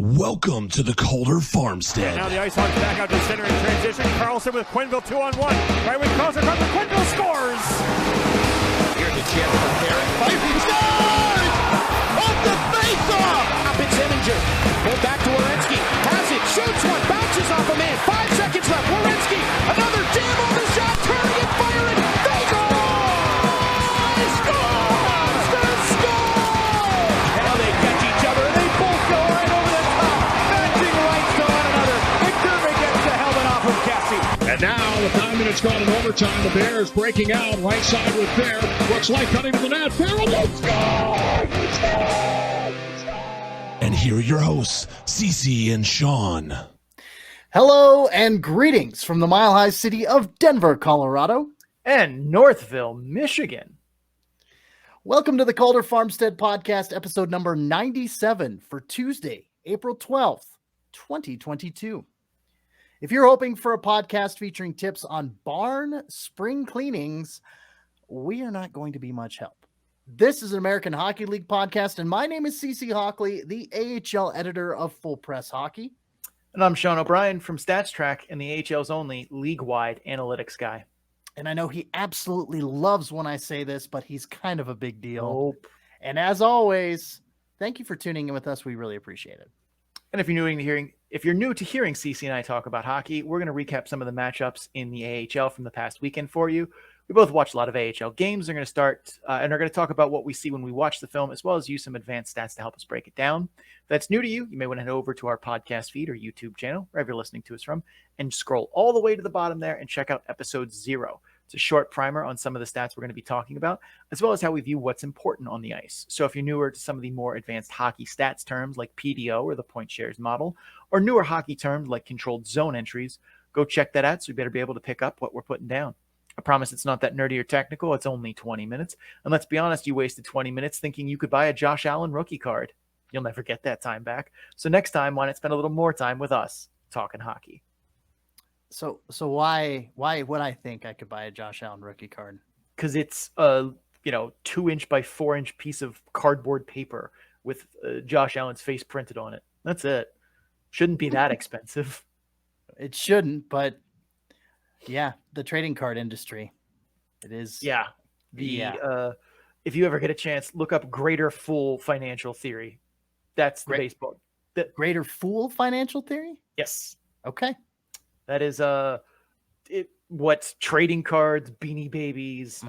Welcome to the Calder Farmstead. Now the Ice Hawks back out to center in transition. Carlson with Quinville 2-on-1. Right when Carlson comes, Quinville scores! Here's a chance for Herrick. He scores! Off the face-off! Up in Zeminger. Pulled back to Werenski. Has it. Shoots one. Bounces off a man. 5 seconds left. Werenski. Another jam on the shot. Turning and firing. They go! They score! They score! Now they catch each other and they both go right over the top. Matching rights to one another. McDermott gets the helmet off of Cassie. And now, with 9 minutes gone in overtime, the Bears breaking out right side with Bear. Looks like cutting to the net. Farrell will score! And here are your hosts, Cece and Sean. Hello and greetings from the mile-high city of Denver, Colorado. And Northville, Michigan. Welcome to the Calder Farmstead Podcast, episode number 97 for Tuesday, April 12th, 2022. If you're hoping for a podcast featuring tips on barn spring cleanings, we are not going to be much help. This is an American Hockey League podcast, and my name is CC Hockley, the AHL editor of Full Press Hockey. And I'm Sean O'Brien from Stats Track and the AHL's only league-wide analytics guy. And I know he absolutely loves when I say this, but he's kind of a big deal. Nope. And as always, thank you for tuning in with us. We really appreciate it. And if you're new to hearing CC and I talk about hockey, we're going to recap some of the matchups in the AHL from the past weekend for you. We both watch a lot of AHL games. They're going to start and are going to talk about what we see when we watch the film, as well as use some advanced stats to help us break it down. If that's new to you, you may want to head over to our podcast feed or YouTube channel, wherever you're listening to us from, and scroll all the way to the bottom there and check out episode 0. It's a short primer on some of the stats we're going to be talking about, as well as how we view what's important on the ice. So if you're newer to some of the more advanced hockey stats terms like PDO or the point shares model, or newer hockey terms like controlled zone entries, go check that out so you better be able to pick up what we're putting down. I promise it's not that nerdy or technical. It's only 20 minutes. And let's be honest, you wasted 20 minutes thinking you could buy a Josh Allen rookie card. You'll never get that time back. So next time, why not spend a little more time with us talking hockey? So why would I think I could buy a Josh Allen rookie card? Because it's a 2-inch by 4-inch piece of cardboard paper with Josh Allen's face printed on it. That's it. Shouldn't be that expensive. It shouldn't, but yeah, the trading card industry. It is. Yeah. If you ever get a chance, look up Greater Fool Financial Theory. That's the baseball. Greater Fool Financial Theory? Yes. Okay. That is what trading cards, Beanie Babies,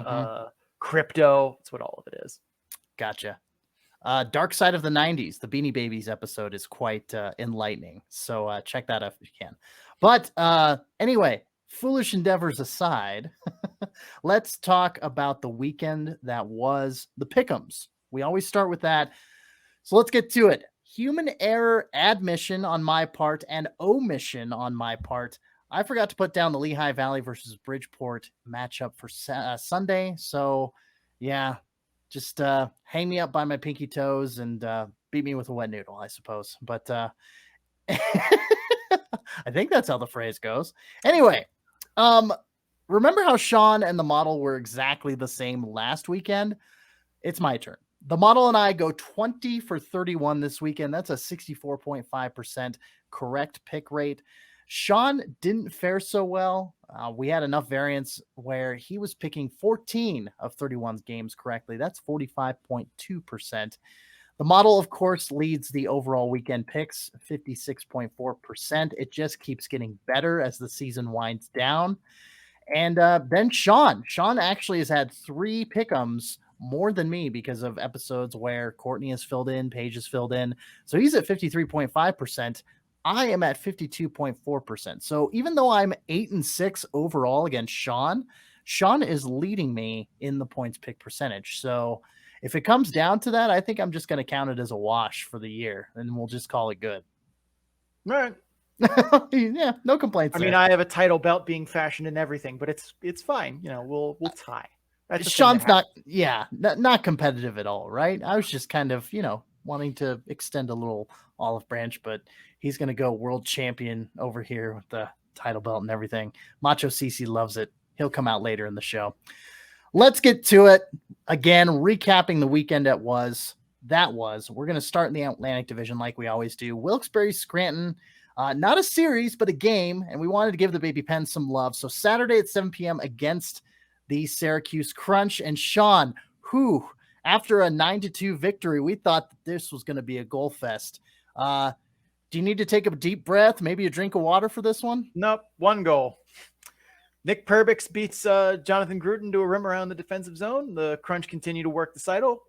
crypto. That's what all of it is. Gotcha. Dark Side of the 90s, the Beanie Babies episode is quite enlightening. So check that out if you can. But anyway, foolish endeavors aside, let's talk about the weekend that was the Pick'ems. We always start with that. So let's get to it. Human error, admission on my part, and omission on my part. I forgot to put down the Lehigh Valley versus Bridgeport matchup for Sunday. So, yeah, just hang me up by my pinky toes and beat me with a wet noodle, I suppose. But I think that's how the phrase goes. Anyway, remember how Sean and the model were exactly the same last weekend? It's my turn. The model and I go 20 for 31 this weekend. That's a 64.5% correct pick rate. Sean didn't fare so well. We had enough variance where he was picking 14 of 31 games correctly. That's 45.2%. The model, of course, leads the overall weekend picks, 56.4%. It just keeps getting better as the season winds down. And then Sean actually has had 3 pick'ems more than me because of episodes where Courtney has filled in, Paige has filled in. So he's at 53.5%. I am at 52.4%. So even though I'm 8-6 overall against Sean is leading me in the points pick percentage. So if it comes down to that, I think I'm just going to count it as a wash for the year and we'll just call it good. All right. Yeah, no complaints. I mean, I have a title belt being fashioned and everything, but it's fine. We'll tie. Sean's not competitive at all, right? I was just kind of, wanting to extend a little olive branch, but he's going to go world champion over here with the title belt and everything. Macho CC loves it. He'll come out later in the show. Let's get to it. Again, recapping the weekend that was. that was. We're going to start in the Atlantic Division like we always do. Wilkes-Barre, Scranton, not a series, but a game, and we wanted to give the Baby Pens some love. So Saturday at 7 p.m. against the Syracuse Crunch. And Sean, who, after a 9-2 victory, we thought that this was going to be a goal fest. Do you need to take a deep breath, maybe a drink of water for this one? Nope, one goal. Nick Perbix beats Jonathan Gruden to a rim around the defensive zone. The Crunch continue to work the cycle.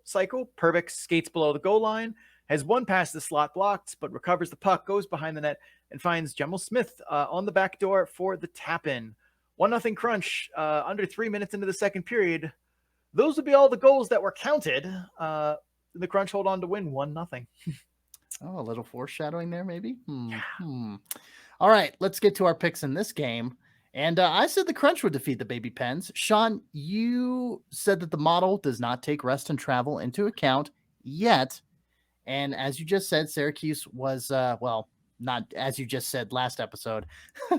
Perbix skates below the goal line, has one pass to the slot blocked, but recovers the puck, goes behind the net, and finds Jemel Smith on the back door for the tap-in. 1-0 Crunch under 3 minutes into the second period. Those would be all the goals that were counted. The Crunch hold on to win 1-0. Oh, a little foreshadowing there, maybe? All right, let's get to our picks in this game. And I said the Crunch would defeat the Baby Pens. Sean, you said that the model does not take rest and travel into account yet. And as you just said, Syracuse was, not as you just said last episode.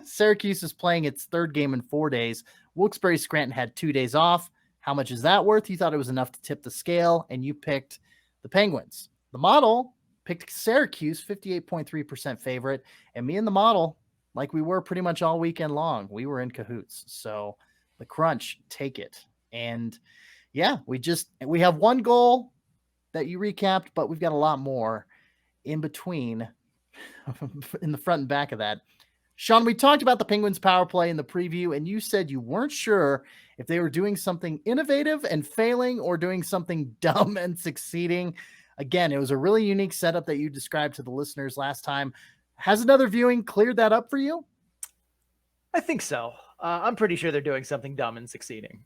Syracuse is playing its third game in 4 days. Wilkes-Barre Scranton had 2 days off. How much is that worth? You thought it was enough to tip the scale, and you picked the Penguins. The model picked Syracuse, 58.3% favorite. And me and the model, like we were pretty much all weekend long, we were in cahoots. So the Crunch, take it. And yeah, we have one goal that you recapped, but we've got a lot more in between in the front and back of that. Sean, we talked about the Penguins power play in the preview, and you said you weren't sure if they were doing something innovative and failing or doing something dumb and succeeding. Again, it was a really unique setup that you described to the listeners last time. Has another viewing cleared that up for you? I think so. I'm pretty sure they're doing something dumb and succeeding.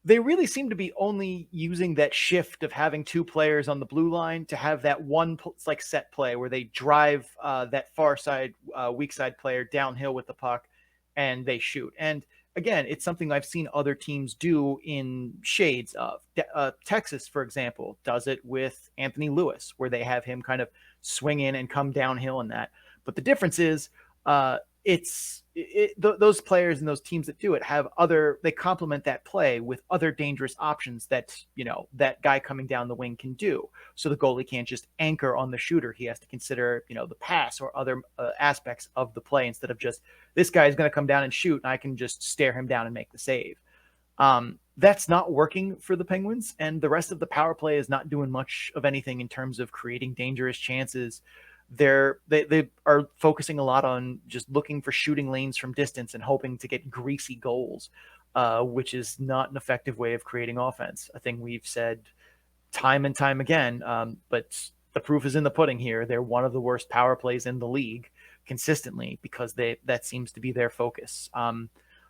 They really seem to be only using that shift of having 2 players on the blue line to have that one set play where they drive that far side, weak side player downhill with the puck and they shoot. And again, it's something I've seen other teams do in shades of. Texas, for example, does it with Anthony Lewis, where they have him kind of swing in and come downhill in that. But the difference is those players and those teams that do it they complement that play with other dangerous options that, that guy coming down the wing can do. So the goalie can't just anchor on the shooter. He has to consider, the pass or other aspects of the play instead of just this guy is going to come down and shoot and I can just stare him down and make the save. That's not working for the Penguins, and the rest of the power play is not doing much of anything in terms of creating dangerous chances. They are focusing a lot on just looking for shooting lanes from distance and hoping to get greasy goals, which is not an effective way of creating offense. I think we've said time and time again, but the proof is in the pudding here. They're one of the worst power plays in the league consistently because that seems to be their focus.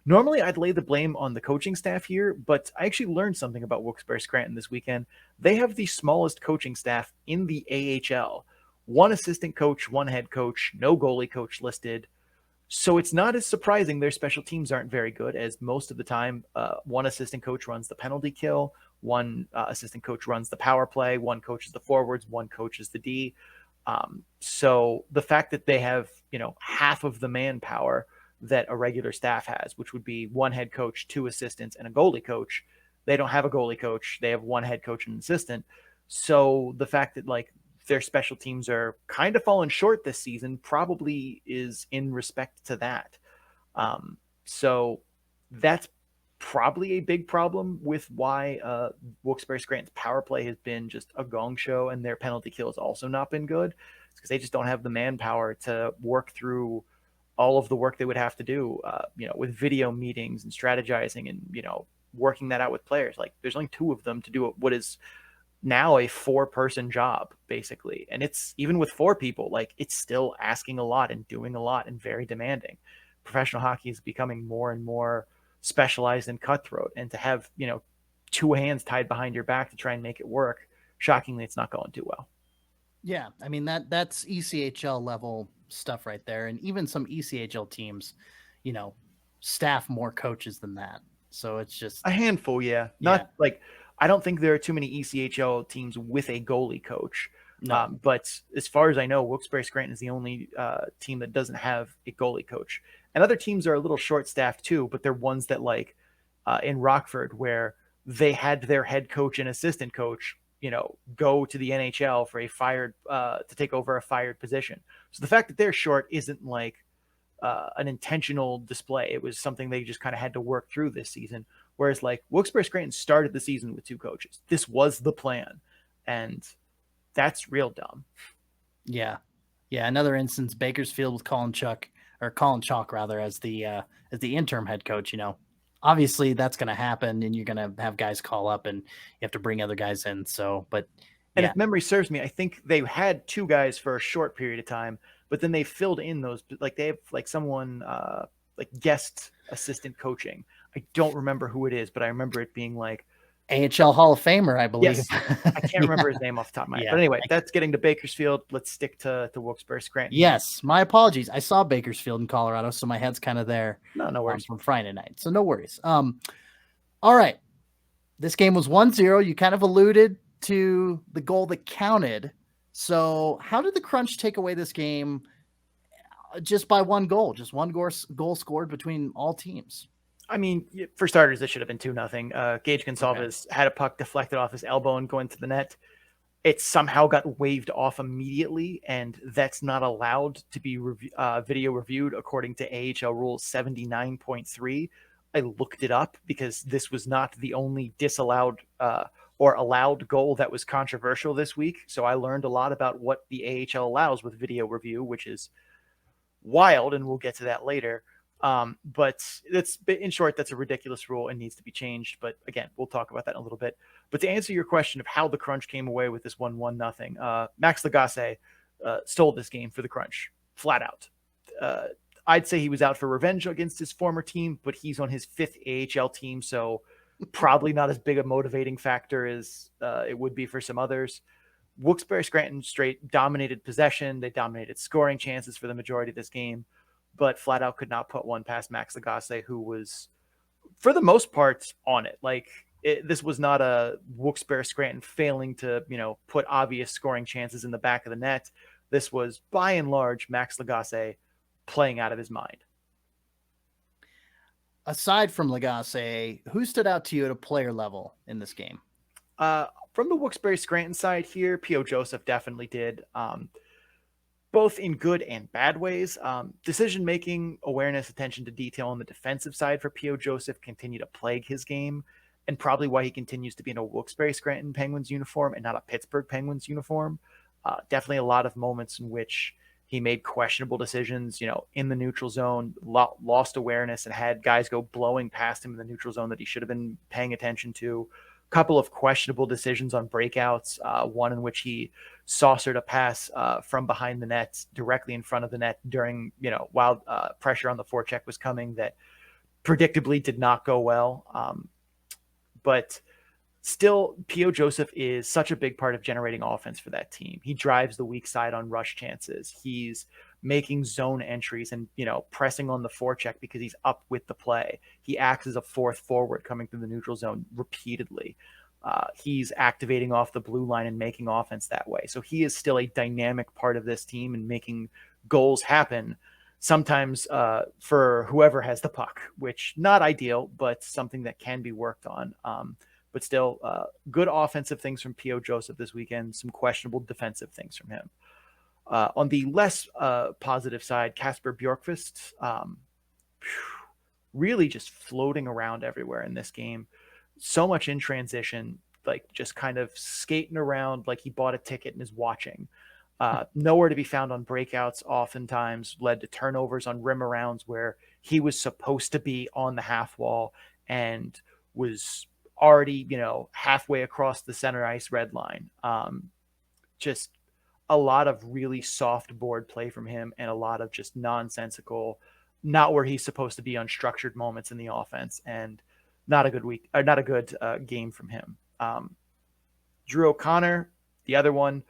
Normally, I'd lay the blame on the coaching staff here, but I actually learned something about Wilkes-Barre Scranton this weekend. They have the smallest coaching staff in the AHL. 1 assistant coach, 1 head coach, no goalie coach listed. So it's not as surprising their special teams aren't very good, as most of the time 1 assistant coach runs the penalty kill, 1 assistant coach runs the power play, 1 coaches the forwards, 1 coaches the D. So the fact that they have, half of the manpower that a regular staff has, which would be 1 head coach, 2 assistants, and a goalie coach, they don't have a goalie coach. They have 1 head coach and an assistant. So the fact that their special teams are kind of falling short this season probably is in respect to that. So that's probably a big problem with why Wilkes-Barre Scranton's power play has been just a gong show, and their penalty kill has also not been good. It's because they just don't have the manpower to work through all of the work they would have to do, with video meetings and strategizing and, working that out with players. There's only 2 of them to do what is now a 4-person job, basically. And it's even with 4 people, it's still asking a lot and doing a lot and very demanding. Professional hockey is becoming more and more specialized and cutthroat. And to have, 2 hands tied behind your back to try and make it work, shockingly, it's not going too well. Yeah. I mean, that's ECHL level stuff right there. And even some ECHL teams, staff more coaches than that. So it's just a handful. Yeah. I don't think there are too many ECHL teams with a goalie coach. No. But as far as I know, Wilkes-Barre Scranton is the only team that doesn't have a goalie coach. And other teams are a little short-staffed too, but they're ones that in Rockford, where they had their head coach and assistant coach go to the NHL for to take over a fired position. So the fact that they're short isn't like an intentional display. It was something they just kind of had to work through this season. Whereas like Wilkes-Barre Scranton started the season with 2 coaches. This was the plan, and that's real dumb. Yeah. Another instance, Bakersfield with Colin Chalk rather as the interim head coach. Obviously that's going to happen, and you're going to have guys call up, and you have to bring other guys in. So, and if memory serves me, I think they had 2 guys for a short period of time, but then they filled in those, like they have like someone like guest assistant coaching. I don't remember who it is, but I remember it being like AHL Hall of Famer, I believe. Yes. I can't remember his name off the top of my head. But anyway, that's getting to Bakersfield. Let's stick to Wilkes-Barre Scranton. Yes, my apologies. I saw Bakersfield in Colorado, so my head's kind of there. No worries. From Friday night, so no worries. All right. This game was 1-0. You kind of alluded to the goal that counted. So how did the Crunch take away this game just by 1 goal? Just 1 goal scored between all teams. I mean, for starters, it should have been 2-0. Gage Gonsalves had a puck deflected off his elbow and go into the net. It somehow got waved off immediately, and that's not allowed to be video reviewed according to AHL Rule 79.3. I looked it up because this was not the only disallowed or allowed goal that was controversial this week. So I learned a lot about what the AHL allows with video review, which is wild, and we'll get to that later. But in short, that's a ridiculous rule and needs to be changed. But again, we'll talk about that in a little bit. But to answer your question of how the Crunch came away with this 1-1-0, Max Lagasse stole this game for the Crunch, flat out. I'd say he was out for revenge against his former team, but he's on his 5th AHL team, so probably not as big a motivating factor as it would be for some others. Wilkes-Barre Scranton straight dominated possession. They dominated scoring chances for the majority of this game, but flat out could not put one past Max Lagasse, who was, for the most part, on it. This was not a Wilkes-Barre Scranton failing to, put obvious scoring chances in the back of the net. This was, by and large, Max Lagasse playing out of his mind. Aside from Lagasse, who stood out to you at a player level in this game? From the Wilkes-Barre Scranton side here, P.O. Joseph definitely did. Both in good and bad ways. Decision-making, awareness, attention to detail on the defensive side for P.O. Joseph continue to plague his game, and probably why he continues to be in a Wilkes-Barre Scranton Penguins uniform and not a Pittsburgh Penguins uniform. Definitely a lot of moments in which he made questionable decisions, in the neutral zone, lost awareness, and had guys go blowing past him in the neutral zone that he should have been paying attention to. Couple of questionable decisions on breakouts, one in which he saucered a pass from behind the net directly in front of the net during, while pressure on the forecheck was coming, that predictably did not go well. But still, P.O. Joseph is such a big part of generating offense for that team. He drives the weak side on rush chances. He's making zone entries and, pressing on the forecheck because he's up with the play. He acts as a 4th forward coming through the neutral zone repeatedly. He's activating off the blue line and making offense that way. So he is still a dynamic part of this team and making goals happen, sometimes for whoever has the puck, which not ideal, but something that can be worked on. But still, good offensive things from P.O. Joseph this weekend, some questionable defensive things from him. On the less positive side, Kasper Bjorkqvist, really just floating around everywhere in this game. So much in transition, just kind of skating around like he bought a ticket and is watching. Nowhere to be found on breakouts, oftentimes led to turnovers on rim arounds where he was supposed to be on the half wall and was already, halfway across the center ice red line. Just a lot of really soft board play from him and a lot of just nonsensical, not where he's supposed to be, unstructured moments in the offense, and not a good game from him. Drew O'Connor, the other one,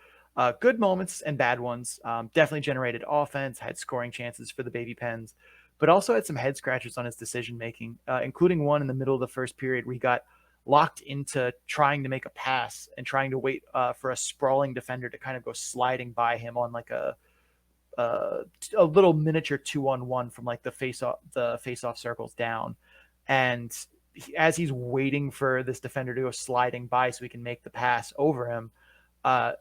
good moments and bad ones. Definitely generated offense, had scoring chances for the Baby Pens, but also had some head scratches on his decision making, including one in the middle of the first period where he got locked into trying to make a pass and trying to wait for a sprawling defender to kind of go sliding by him on a little miniature 2-on-1 from the face-off circles down. And as he's waiting for this defender to go sliding by so he can make the pass over him,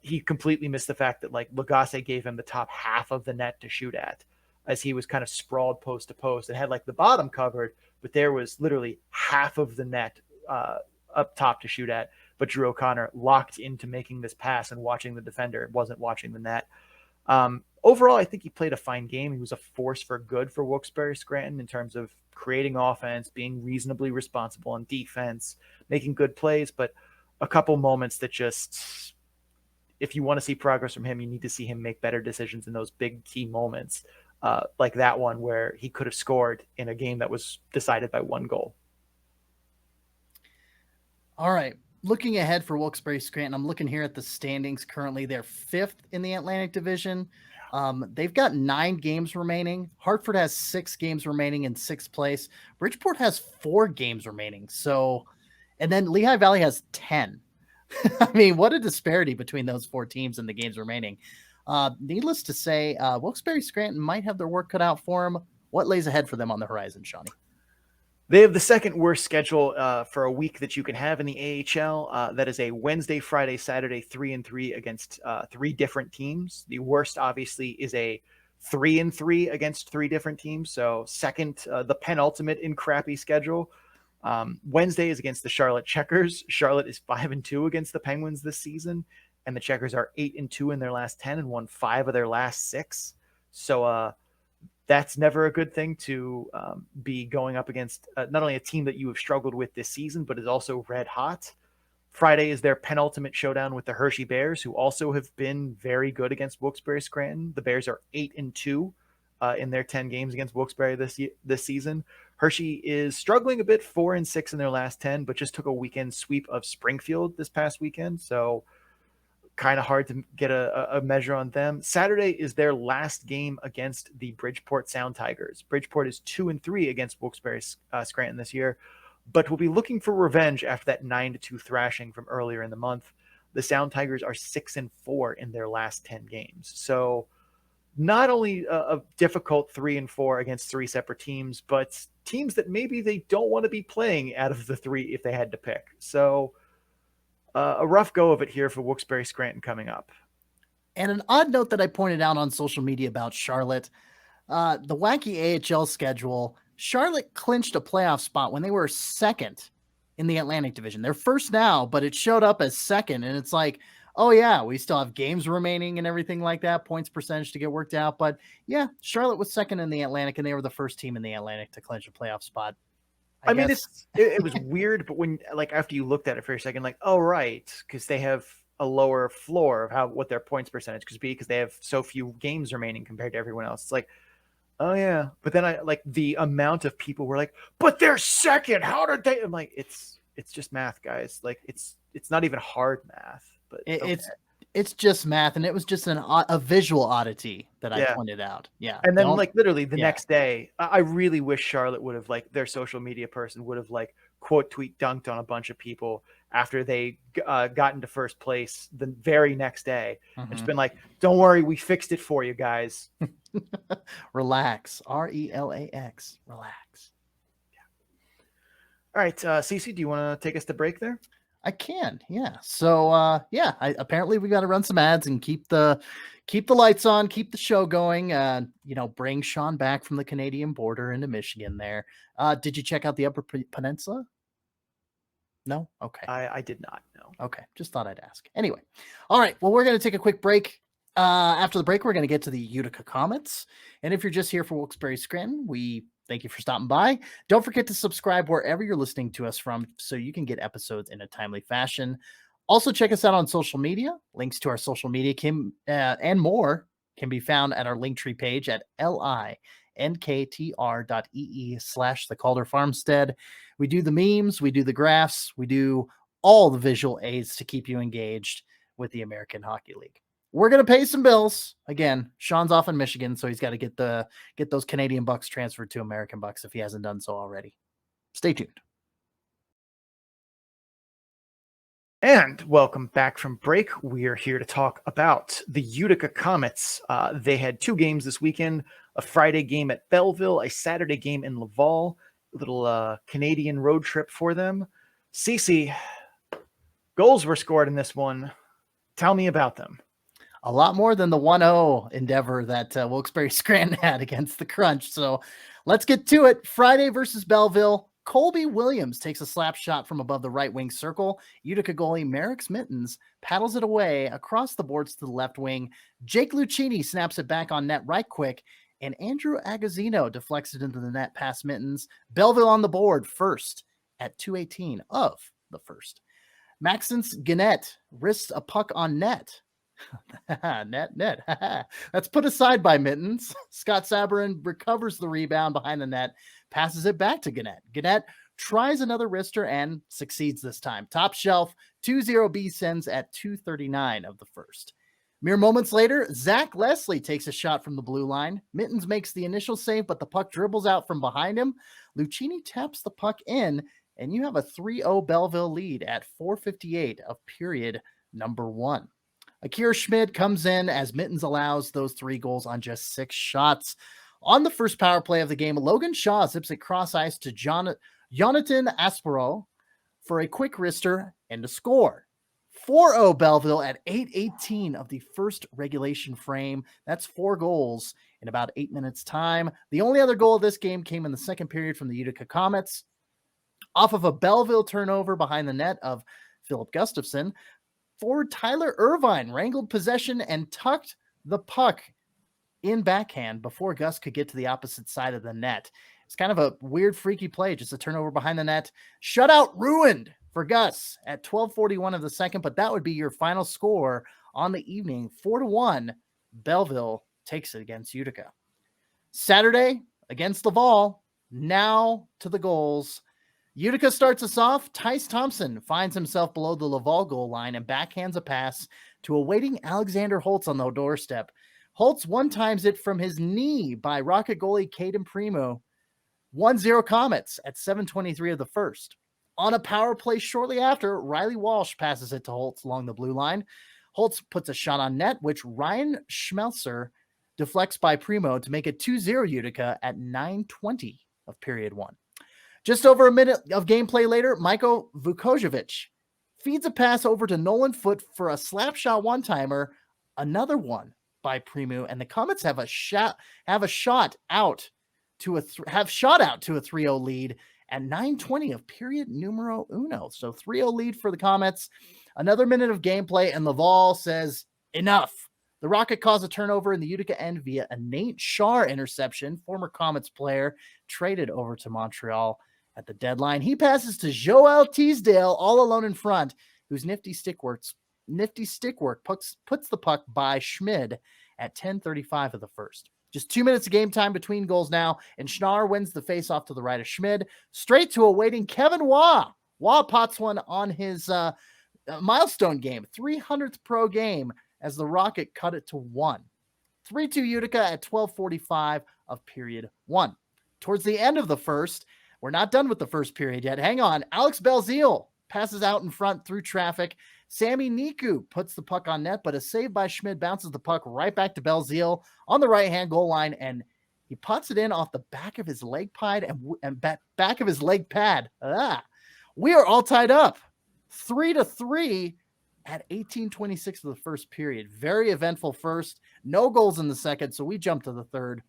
he completely missed the fact that like Lagasse gave him the top half of the net to shoot at, as he was kind of sprawled post to post and had like the bottom covered, but there was literally half of the net up top to shoot at. But Drew O'Connor locked into making this pass and watching the defender, wasn't watching the net. Overall, I think he played a fine game. He was a force for good for Wilkes-Barre Scranton in terms of creating offense, being reasonably responsible on defense, making good plays, but a couple moments that just, if you want to see progress from him, you need to see him make better decisions in those big key moments, like that one where he could have scored in a game that was decided by 1 goal. All right. Looking ahead for Wilkes-Barre Scranton, I'm looking here at the standings. Currently, they're 5th in the Atlantic Division. They've got 9 games remaining. Hartford has 6 games remaining in 6th place. Bridgeport has 4 games remaining. So, and then Lehigh Valley has 10. I mean, what a disparity between those 4 teams and the games remaining. Needless to say, Wilkes-Barre Scranton might have their work cut out for them. What lays ahead for them on the horizon, Shawnee? They have the second worst schedule for a week that you can have in the AHL. That is a Wednesday, Friday, Saturday, 3-3 against 3 different teams. The worst, obviously, is a 3-3 against 3 different teams. So second, the penultimate in crappy schedule. Wednesday is against the Charlotte Checkers. Charlotte is 5-2 against the Penguins this season, and the Checkers are 8-2 in their last 10 and won 5 of their last 6. So that's never a good thing to be going up against not only a team that you have struggled with this season, but is also red hot. Friday is their penultimate showdown with the Hershey Bears, who also have been very good against Wilkes-Barre Scranton. The Bears are 8-2 in their 10 games against Wilkes-Barre this season. Hershey is struggling a bit, 4-6 in their last 10, but just took a weekend sweep of Springfield this past weekend. So kind of hard to get a measure on them. Saturday is their last game against the Bridgeport Sound Tigers. Bridgeport is 2-3 against Wilkes-Barre Scranton this year, but will be looking for revenge after that 9-2 thrashing from earlier in the month. The Sound Tigers are 6-4 in their last 10 games. So not only a difficult 3-4 against 3 separate teams, but teams that maybe they don't want to be playing out of the 3 if they had to pick. So a rough go of it here for Wilkes-Barre Scranton coming up. And an odd note that I pointed out on social media about Charlotte, the wacky AHL schedule, Charlotte clinched a playoff spot when they were 2nd in the Atlantic Division. They're 1st now, but it showed up as 2nd. And it's like, oh yeah, we still have games remaining and everything like that, points percentage to get worked out. But yeah, Charlotte was 2nd in the Atlantic, and they were the 1st team in the Atlantic to clinch a playoff spot. I mean, it was weird, but when, like, after you looked at it for a second, like, oh, right, because they have a lower floor of what their points percentage could be because they have so few games remaining compared to everyone else. It's like, oh yeah, but then the amount of people were like, but they're 2nd. How did they? I'm like, it's just math, guys. Like, it's not even hard math, but it's just math, and it was just a visual oddity that I pointed out. Yeah. And then literally the next day, I really wish Charlotte would have, their social media person would have quote tweet dunked on a bunch of people after they got into 1st place the very next day. Mm-hmm. It's been like, don't worry, we fixed it for you guys. Relax. RELAX. Relax. Yeah. All right. Cece, do you want to take us to break there? I can, yeah. So, apparently we got to run some ads and keep the lights on, keep the show going. Bring Sean back from the Canadian border into Michigan. There. Did you check out the Upper Peninsula? No. Okay. I did not. No. Okay. Just thought I'd ask. Anyway. All right. Well, we're going to take a quick break. After the break, we're going to get to the Utica Comets. And if you're just here for Wilkes-Barre Scranton, we thank you for stopping by. Don't forget to subscribe wherever you're listening to us from so you can get episodes in a timely fashion. Also, check us out on social media. Links to our social media and more can be found at our Linktree page at linktr.ee/the Calder Farmstead. We do the memes, we do the graphs, we do all the visual aids to keep you engaged with the American Hockey League. We're going to pay some bills. Again, Sean's off in Michigan, so he's got to get those Canadian bucks transferred to American bucks if he hasn't done so already. Stay tuned. And welcome back from break. We are here to talk about the Utica Comets. They had 2 games this weekend, a Friday game at Belleville, a Saturday game in Laval. little Canadian road trip for them. CC, goals were scored in this one. Tell me about them. A lot more than the 1-0 endeavor that Wilkes-Barre Scranton had against the Crunch. So let's get to it. Friday versus Belleville. Colby Williams takes a slap shot from above the right wing circle. Utica goalie Merrick's Mittens paddles it away across the boards to the left wing. Jake Lucchini snaps it back on net right quick, and Andrew Agazzino deflects it into the net past Mittens. Belleville on the board first at 2:18 of the first. Maxence Gannett wrists a puck on net. net. That's put aside by Mittens. Scott Sabarin recovers the rebound behind the net, passes it back to Gannett. Gannett tries another wrister and succeeds this time. Top shelf, 2-0 B sends at 2:39 of the first. Mere moments later, Zach Leslie takes a shot from the blue line. Mittens makes the initial save, but the puck dribbles out from behind him. Lucchini taps the puck in, and you have a 3-0 Belleville lead at 4:58 of period number 1. Akira Schmid comes in as Mittens allows those 3 goals on just 6 shots. On the first power play of the game, Logan Shaw zips it cross ice to Jonathan Aspero for a quick wrister and a score. 4-0 Belleville at 8:18 of the first regulation frame. That's 4 goals in about 8 minutes time. The only other goal of this game came in the second period from the Utica Comets off of a Belleville turnover behind the net of Philip Gustafson. Forward Tyler Irvine wrangled possession and tucked the puck in backhand before Gus could get to the opposite side of the net. It's kind of a weird, freaky play, just a turnover behind the net. Shutout ruined for Gus at 12:41 of the second, but that would be your final score on the evening. 4-1, Belleville takes it against Utica. Saturday against Laval, now to the goals. Utica starts us off. Tice Thompson finds himself below the Laval goal line and backhands a pass to a waiting Alexander Holtz on the doorstep. Holtz one-times it from his knee by Rocket goalie Caden Primo. 1-0 Comets at 7:23 of the first. On a power play shortly after, Riley Walsh passes it to Holtz along the blue line. Holtz puts a shot on net, which Ryan Schmelzer deflects by Primo to make it 2-0 Utica at 9:20 of period 1. Just over a minute of gameplay later, Michael Vukojevic feeds a pass over to Nolan Foote for a slap shot one-timer, another one by Primo, and the Comets have shot out to a 3-0 lead at 9:20 of period numero uno. So 3-0 lead for the Comets. Another minute of gameplay, and Laval says, enough. The Rocket cause a turnover in the Utica end via a Nate Shar interception, former Comets player, traded over to Montreal at the deadline. He passes to Joel Teasdale all alone in front, whose nifty stick work puts the puck by Schmid at 10:35 of the first. Just 2 minutes of game time between goals now, and Schnarr wins the faceoff to the right of Schmid, straight to a waiting Kevin Waugh. Waugh pots one on his milestone game, 300th pro game, as the Rocket cut it to 1. 3-2 Utica at 12:45 of period 1. Towards the end of the first, we're not done with the first period yet. Hang on. Alex Belzile passes out in front through traffic. Sammy Niku puts the puck on net, but a save by Schmid bounces the puck right back to Belzile on the right-hand goal line, and he puts it in off the back of his leg pad and back of his leg pad. We are all tied up. 3-3 at 18:26 of the first period. Very eventful first. No goals in the second, so we jump to the third.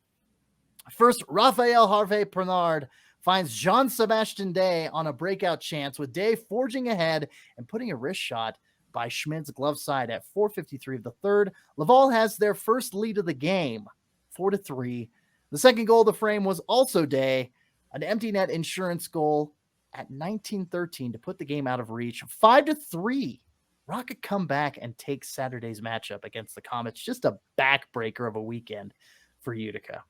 First, Raphael Harvey Pernard finds Jean-Sebastian Day on a breakout chance, with Day forging ahead and putting a wrist shot by Schmid's glove side at 4:53 of the third. Laval has their first lead of the game, 4-3. The second goal of the frame was also Day, an empty net insurance goal at 19:13 to put the game out of reach. 5-3. Rocket come back and take Saturday's matchup against the Comets. Just a backbreaker of a weekend for Utica.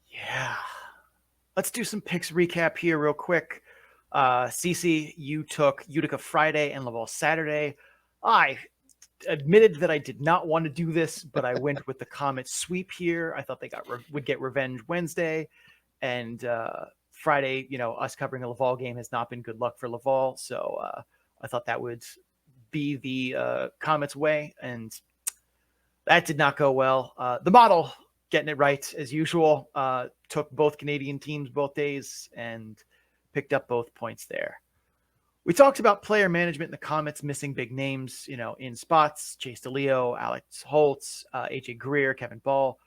Yeah. Let's do some picks recap here real quick. CC, you took Utica Friday and Laval Saturday. I admitted that I did not want to do this, but I went with the Comets sweep here. I thought they would get revenge Wednesday, and Friday, us covering a Laval game has not been good luck for Laval, so I thought that would be the Comets way, and that did not go well. The model getting it right as usual. Took both Canadian teams both days and picked up both points there. We talked about player management in the Comets missing big names, in spots: Chase DeLeo, Alex Holtz, AJ Greer, Kevin Ball.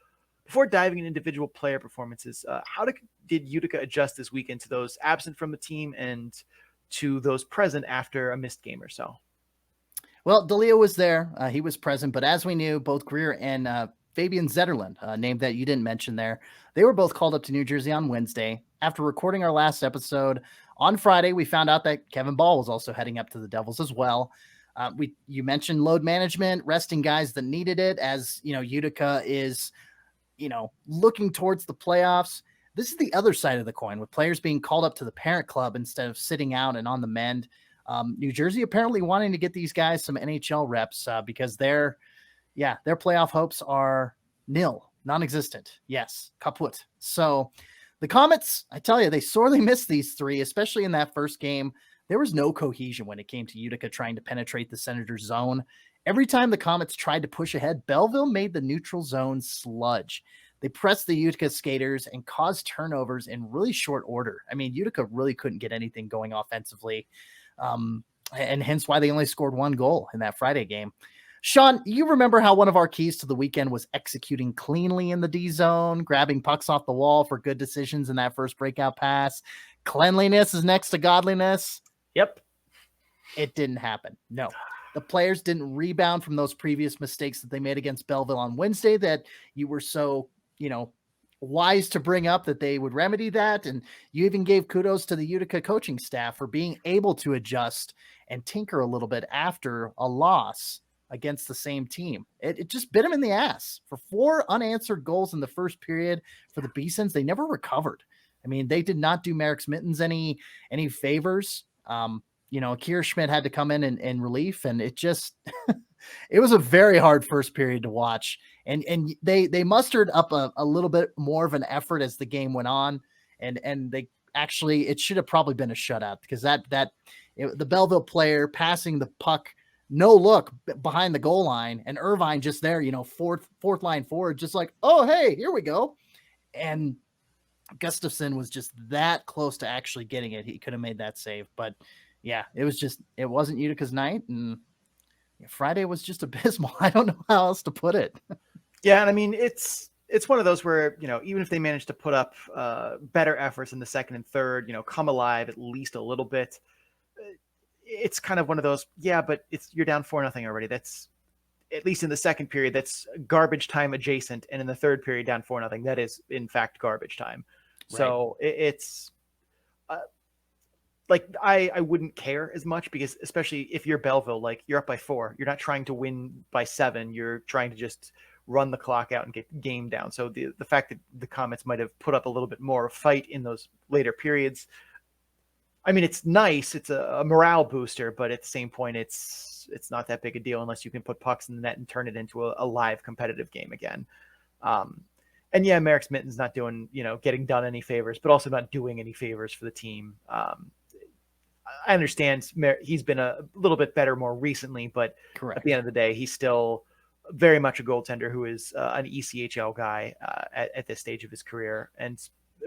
Before diving into individual player performances, how did Utica adjust this weekend to those absent from the team and to those present after a missed game or so? Well, DeLeo was there. He was present, but as we knew, both Greer and Fabian Zetterlund, a name that you didn't mention there, they were both called up to New Jersey on Wednesday. After recording our last episode on Friday, we found out that Kevin Ball was also heading up to the Devils as well. You mentioned load management, resting guys that needed it, as Utica is looking towards the playoffs. This is the other side of the coin, with players being called up to the parent club instead of sitting out and on the mend. New Jersey apparently wanting to get these guys some NHL reps because their playoff hopes are non-existent. Yes, kaput. So the Comets, I tell you, they sorely missed these three, especially in that first game. There was no cohesion when it came to Utica trying to penetrate the Senators' zone. Every time the Comets tried to push ahead, Belleville made the neutral zone sludge. They pressed the Utica skaters and caused turnovers in really short order. I mean, Utica really couldn't get anything going offensively, and hence why they only scored one goal in that Friday game. Sean, you remember how one of our keys to the weekend was executing cleanly in the D zone, grabbing pucks off the wall for good decisions in that first breakout pass. Cleanliness is next to godliness. Yep. It didn't happen. No. The players didn't rebound from those previous mistakes that they made against Belleville on Wednesday that you were so, wise to bring up that they would remedy that. And you even gave kudos to the Utica coaching staff for being able to adjust and tinker a little bit after a loss against the same team. It just bit them in the ass. For 4 unanswered goals in the first period for the Bisons, they never recovered. I mean, they did not do Merrick's Mittens any favors. Kier Schmidt had to come in relief, and it just it was a very hard first period to watch. And they mustered up a little bit more of an effort as the game went on, and they actually, it should have probably been a shutout, because the Belleville player passing the puck, no look behind the goal line, and Irvine just there, fourth line forward, just like, oh, hey, here we go. And Gustafson was just that close to actually getting it. He could have made that save, but yeah, it wasn't Utica's night, and Friday was just abysmal. I don't know how else to put it. Yeah, and I mean, it's one of those where, even if they manage to put up better efforts in the second and third, come alive at least a little bit, it's kind of one of those, yeah, but you're down 4-0 already. That's, at least in the second period, that's garbage time adjacent, and in the third period, down 4-0, that is in fact garbage time. Right. So it's I wouldn't care as much, because especially if you're Belleville, you're up by 4, you're not trying to win by 7, you're trying to just run the clock out and get game down. So the fact that the Comets might have put up a little bit more fight in those later periods, I mean, it's nice, it's a morale booster, but at the same point, it's not that big a deal unless you can put pucks in the net and turn it into a live competitive game again. And yeah, Merrick's Mitten's not doing, getting done any favors, but also not doing any favors for the team. I understand he's been a little bit better more recently, but Correct. At the end of the day, he's still very much a goaltender who is an ECHL guy at this stage of his career, and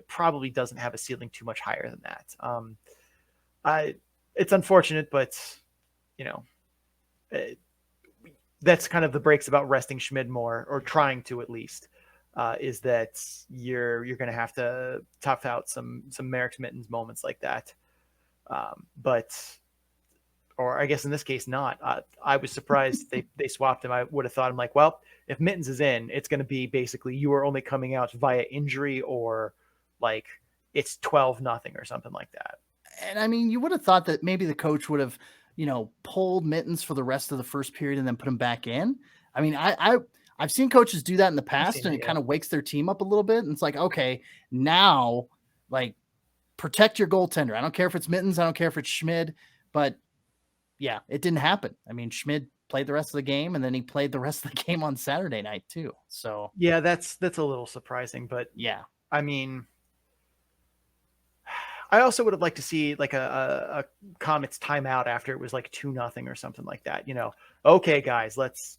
probably doesn't have a ceiling too much higher than that. It's unfortunate, but that's kind of the breaks about resting Schmid more, or trying to at least, is that you're going to have to tough out some Merrick's Mittens moments like that. Or I guess in this case, not. I was surprised they swapped him. I would have thought, I'm like, well, if Mittens is in, it's going to be basically you are only coming out via injury, or it's 12-0 or something like that. And I mean, you would have thought that maybe the coach would have, pulled Mittens for the rest of the first period and then put him back in. I mean, I've seen coaches do that in the past, and it kind of wakes their team up a little bit. And it's like, okay, now protect your goaltender. I don't care if it's Mittens, I don't care if it's Schmid, but yeah, it didn't happen. I mean, Schmid played the rest of the game, and then he played the rest of the game on Saturday night too. So yeah, that's a little surprising, but yeah, I mean, I also would have liked to see a Comets timeout after it was 2-0 or something like that. Okay, guys, let's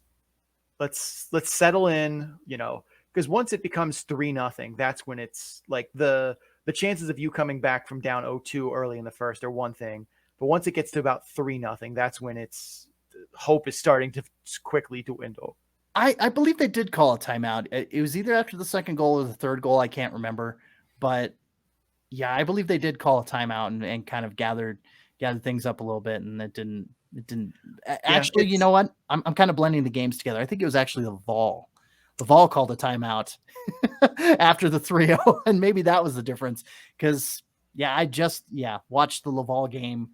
settle in, because because once it becomes 3-0, that's when it's like the chances of you coming back from down 0-2 early in the first are one thing, but once it gets to about 3-0, that's when it's hope is starting to quickly dwindle. I believe they did call a timeout. It was either after the second goal or the third goal. I can't remember, but yeah, I believe they did call a timeout and kind of gathered things up a little bit, and it didn't actually, you know what? I'm kind of blending the games together. I think it was actually the Vol. The Vol called a timeout after the 3-0, and maybe that was the difference. Because I watched the Laval game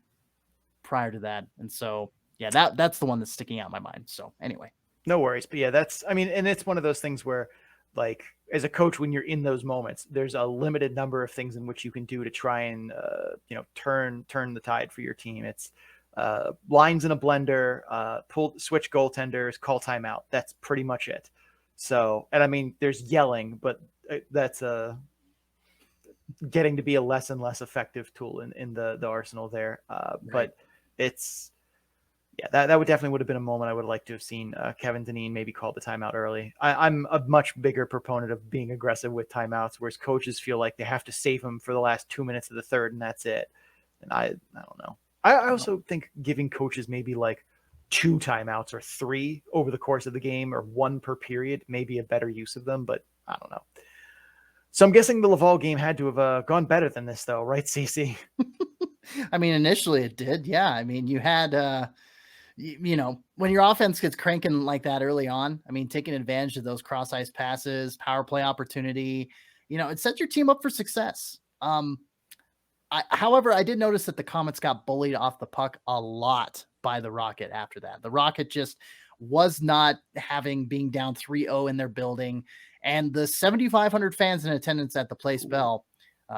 prior to that, and so that's the one that's sticking out in my mind. So anyway, no worries, but and it's one of those things where, like, as a coach, when you're in those moments, there's a limited number of things in which you can do to try and turn the tide for your team. It's lines in a blender, switch goaltenders, call timeout. That's pretty much it. So, and I mean, there's yelling, but that's getting to be a less and less effective tool in the arsenal there. Right. But it's, that would have been a moment I would like to have seen Kevin Dineen maybe call the timeout early. I'm a much bigger proponent of being aggressive with timeouts, whereas coaches feel like they have to save them for the last 2 minutes of the third, and that's it. And I don't know. I also think giving coaches maybe like 2 timeouts or 3 over the course of the game, or 1 per period, may be a better use of them, but I don't know. So I'm guessing the Laval game had to have gone better than this, though, right, CC? I mean, initially it did. Yeah. I mean, you had, when your offense gets cranking like that early on, I mean, taking advantage of those cross ice passes, power play opportunity, it sets your team up for success. However, I did notice that the Comets got bullied off the puck a lot by the Rocket after that. The Rocket just was not being down 3-0 in their building. And the 7,500 fans in attendance at the Place Bell,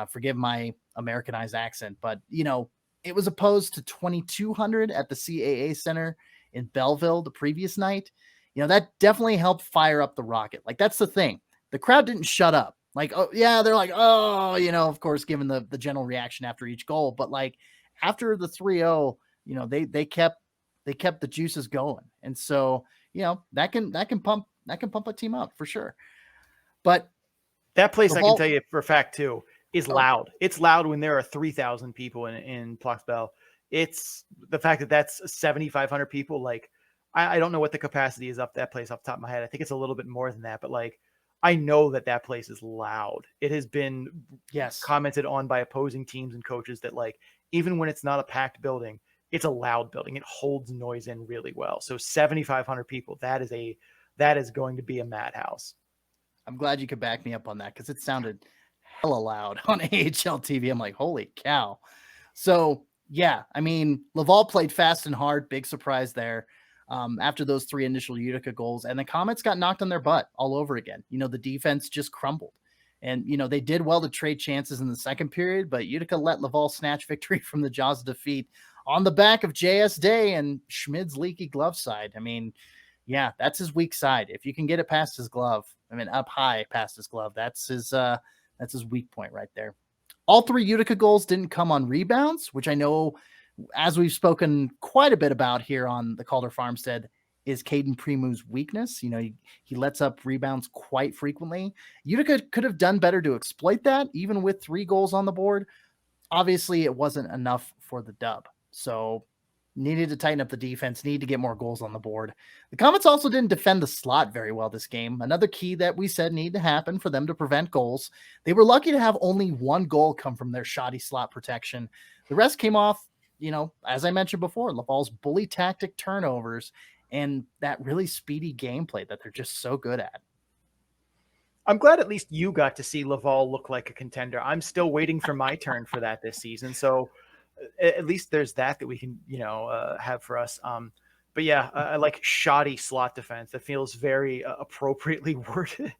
forgive my Americanized accent, but, it was opposed to 2,200 at the CAA Center in Belleville the previous night. That definitely helped fire up the Rocket. Like, that's the thing. The crowd didn't shut up. Like, oh yeah, they're like, oh, of course, given the general reaction after each goal. But like after the 3-0, they kept the juices going. And so, that can pump a team up for sure. But that place, I can tell you for a fact too, is loud. It's loud when there are 3,000 people in Place Bell. It's the fact that that's 7,500 people. Like, I don't know what the capacity is up that place off the top of my head. I think it's a little bit more than that, but like, I know that place is loud. It has been commented on by opposing teams and coaches that, like, even when it's not a packed building, it's a loud building. It holds noise in really well. So 7,500 people, that is going to be a madhouse. I'm glad you could back me up on that, because it sounded hella loud on AHL TV. I'm like, holy cow. So yeah, I mean, Laval played fast and hard. Big surprise there. After those 3 initial Utica goals, and the Comets got knocked on their butt all over again. The defense just crumbled, and, they did well to trade chances in the second period, but Utica let Laval snatch victory from the jaws of defeat on the back of JS Day and Schmid's leaky glove side. I mean, yeah, that's his weak side. If you can get it past his glove, up high past his glove, that's his weak point right there. All 3 Utica goals didn't come on rebounds, which I know, as we've spoken quite a bit about here on the Calder Farmstead, is Caden Primu's weakness. He lets up rebounds quite frequently. Utica could have done better to exploit that, even with 3 goals on the board. Obviously, it wasn't enough for the dub. So needed to tighten up the defense, need to get more goals on the board. The Comets also didn't defend the slot very well this game. Another key that we said needed to happen for them to prevent goals. They were lucky to have only 1 goal come from their shoddy slot protection. The rest came off, as I mentioned before, Laval's bully tactic turnovers and that really speedy gameplay that they're just so good at. I'm glad at least you got to see Laval look like a contender. I'm still waiting for my turn for that this season. So at least there's that we can, have for us. But yeah, I like shoddy slot defense. That feels very appropriately worded.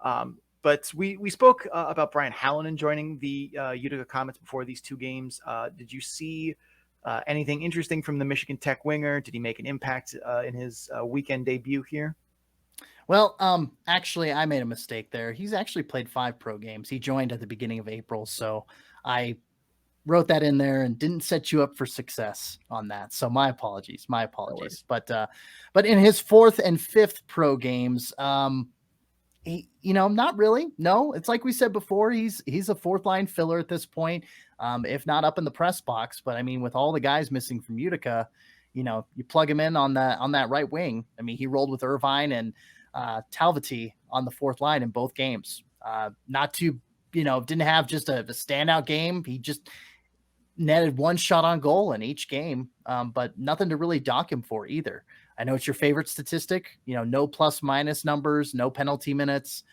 But we spoke about Brian Hallinan joining the Utica Comets before these 2 games. Did you see anything interesting from the Michigan Tech winger? Did he make an impact in his weekend debut here? Well, actually, I made a mistake there. He's actually played 5 pro games. He joined at the beginning of April, so I wrote that in there and didn't set you up for success on that. So my apologies. But in his 4th and 5th pro games, Not really. No, it's like we said before, he's a fourth line filler at this point, if not up in the press box. But I mean, with all the guys missing from Utica, you plug him in on that right wing. I mean, he rolled with Irvine and Talvati on the fourth line in both games. Didn't have just a standout game. He just netted one shot on goal in each game, but nothing to really dock him for either. I know it's your favorite statistic, no plus minus numbers, no penalty minutes.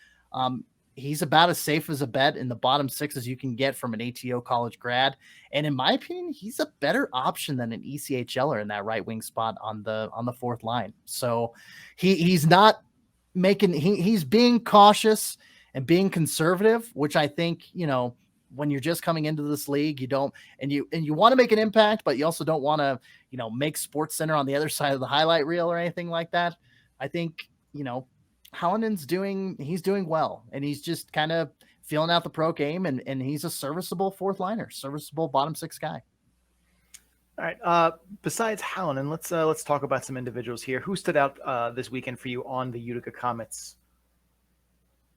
He's about as safe as a bet in the bottom six as you can get from an ATO college grad. And in my opinion, he's a better option than an ECHLer in that right wing spot on the fourth line. So he's not making, he's being cautious and being conservative, which I think, when you're just coming into this league, you don't, and you want to make an impact, but you also don't want to, make Sports Center on the other side of the highlight reel or anything like that. I think, Hallinnen's he's doing well, and he's just kind of feeling out the pro game, and he's a serviceable fourth liner, serviceable bottom six guy. All right. Besides Hallinnen, let's talk about some individuals here. Who stood out this weekend for you on the Utica Comets?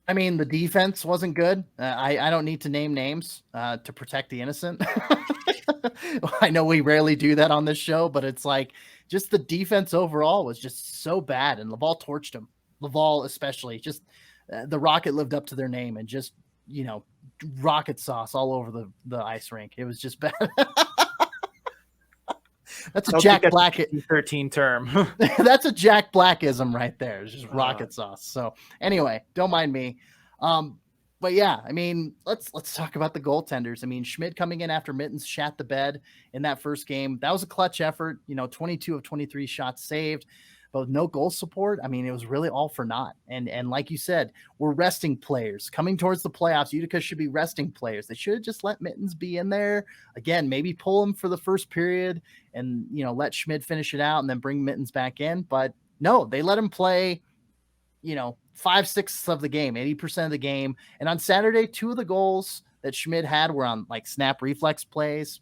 I mean, the defense wasn't good. I don't need to name names to protect the innocent. I know we rarely do that on this show, but it's like just the defense overall was just so bad, and Laval torched him. Laval especially, just the Rocket lived up to their name, and just rocket sauce all over the ice rink. It was just bad. That's a Jack Black 13 term. That's a Jack Blackism right there. It's just rocket sauce. So anyway, don't mind me. But yeah, I mean, let's talk about the goaltenders. I mean, Schmidt coming in after Mittens shat the bed in that first game. That was a clutch effort. 22 of 23 shots saved, but with no goal support. I mean, it was really all for naught. And like you said, we're resting players coming towards the playoffs. Utica should be resting players. They should have just let Mittens be in there again, maybe pull him for the first period and, let Schmidt finish it out and then bring Mittens back in. But no, they let him play, 5/6 of the game, 80% of the game. And on Saturday, 2 of the goals that Schmidt had were on like snap reflex plays,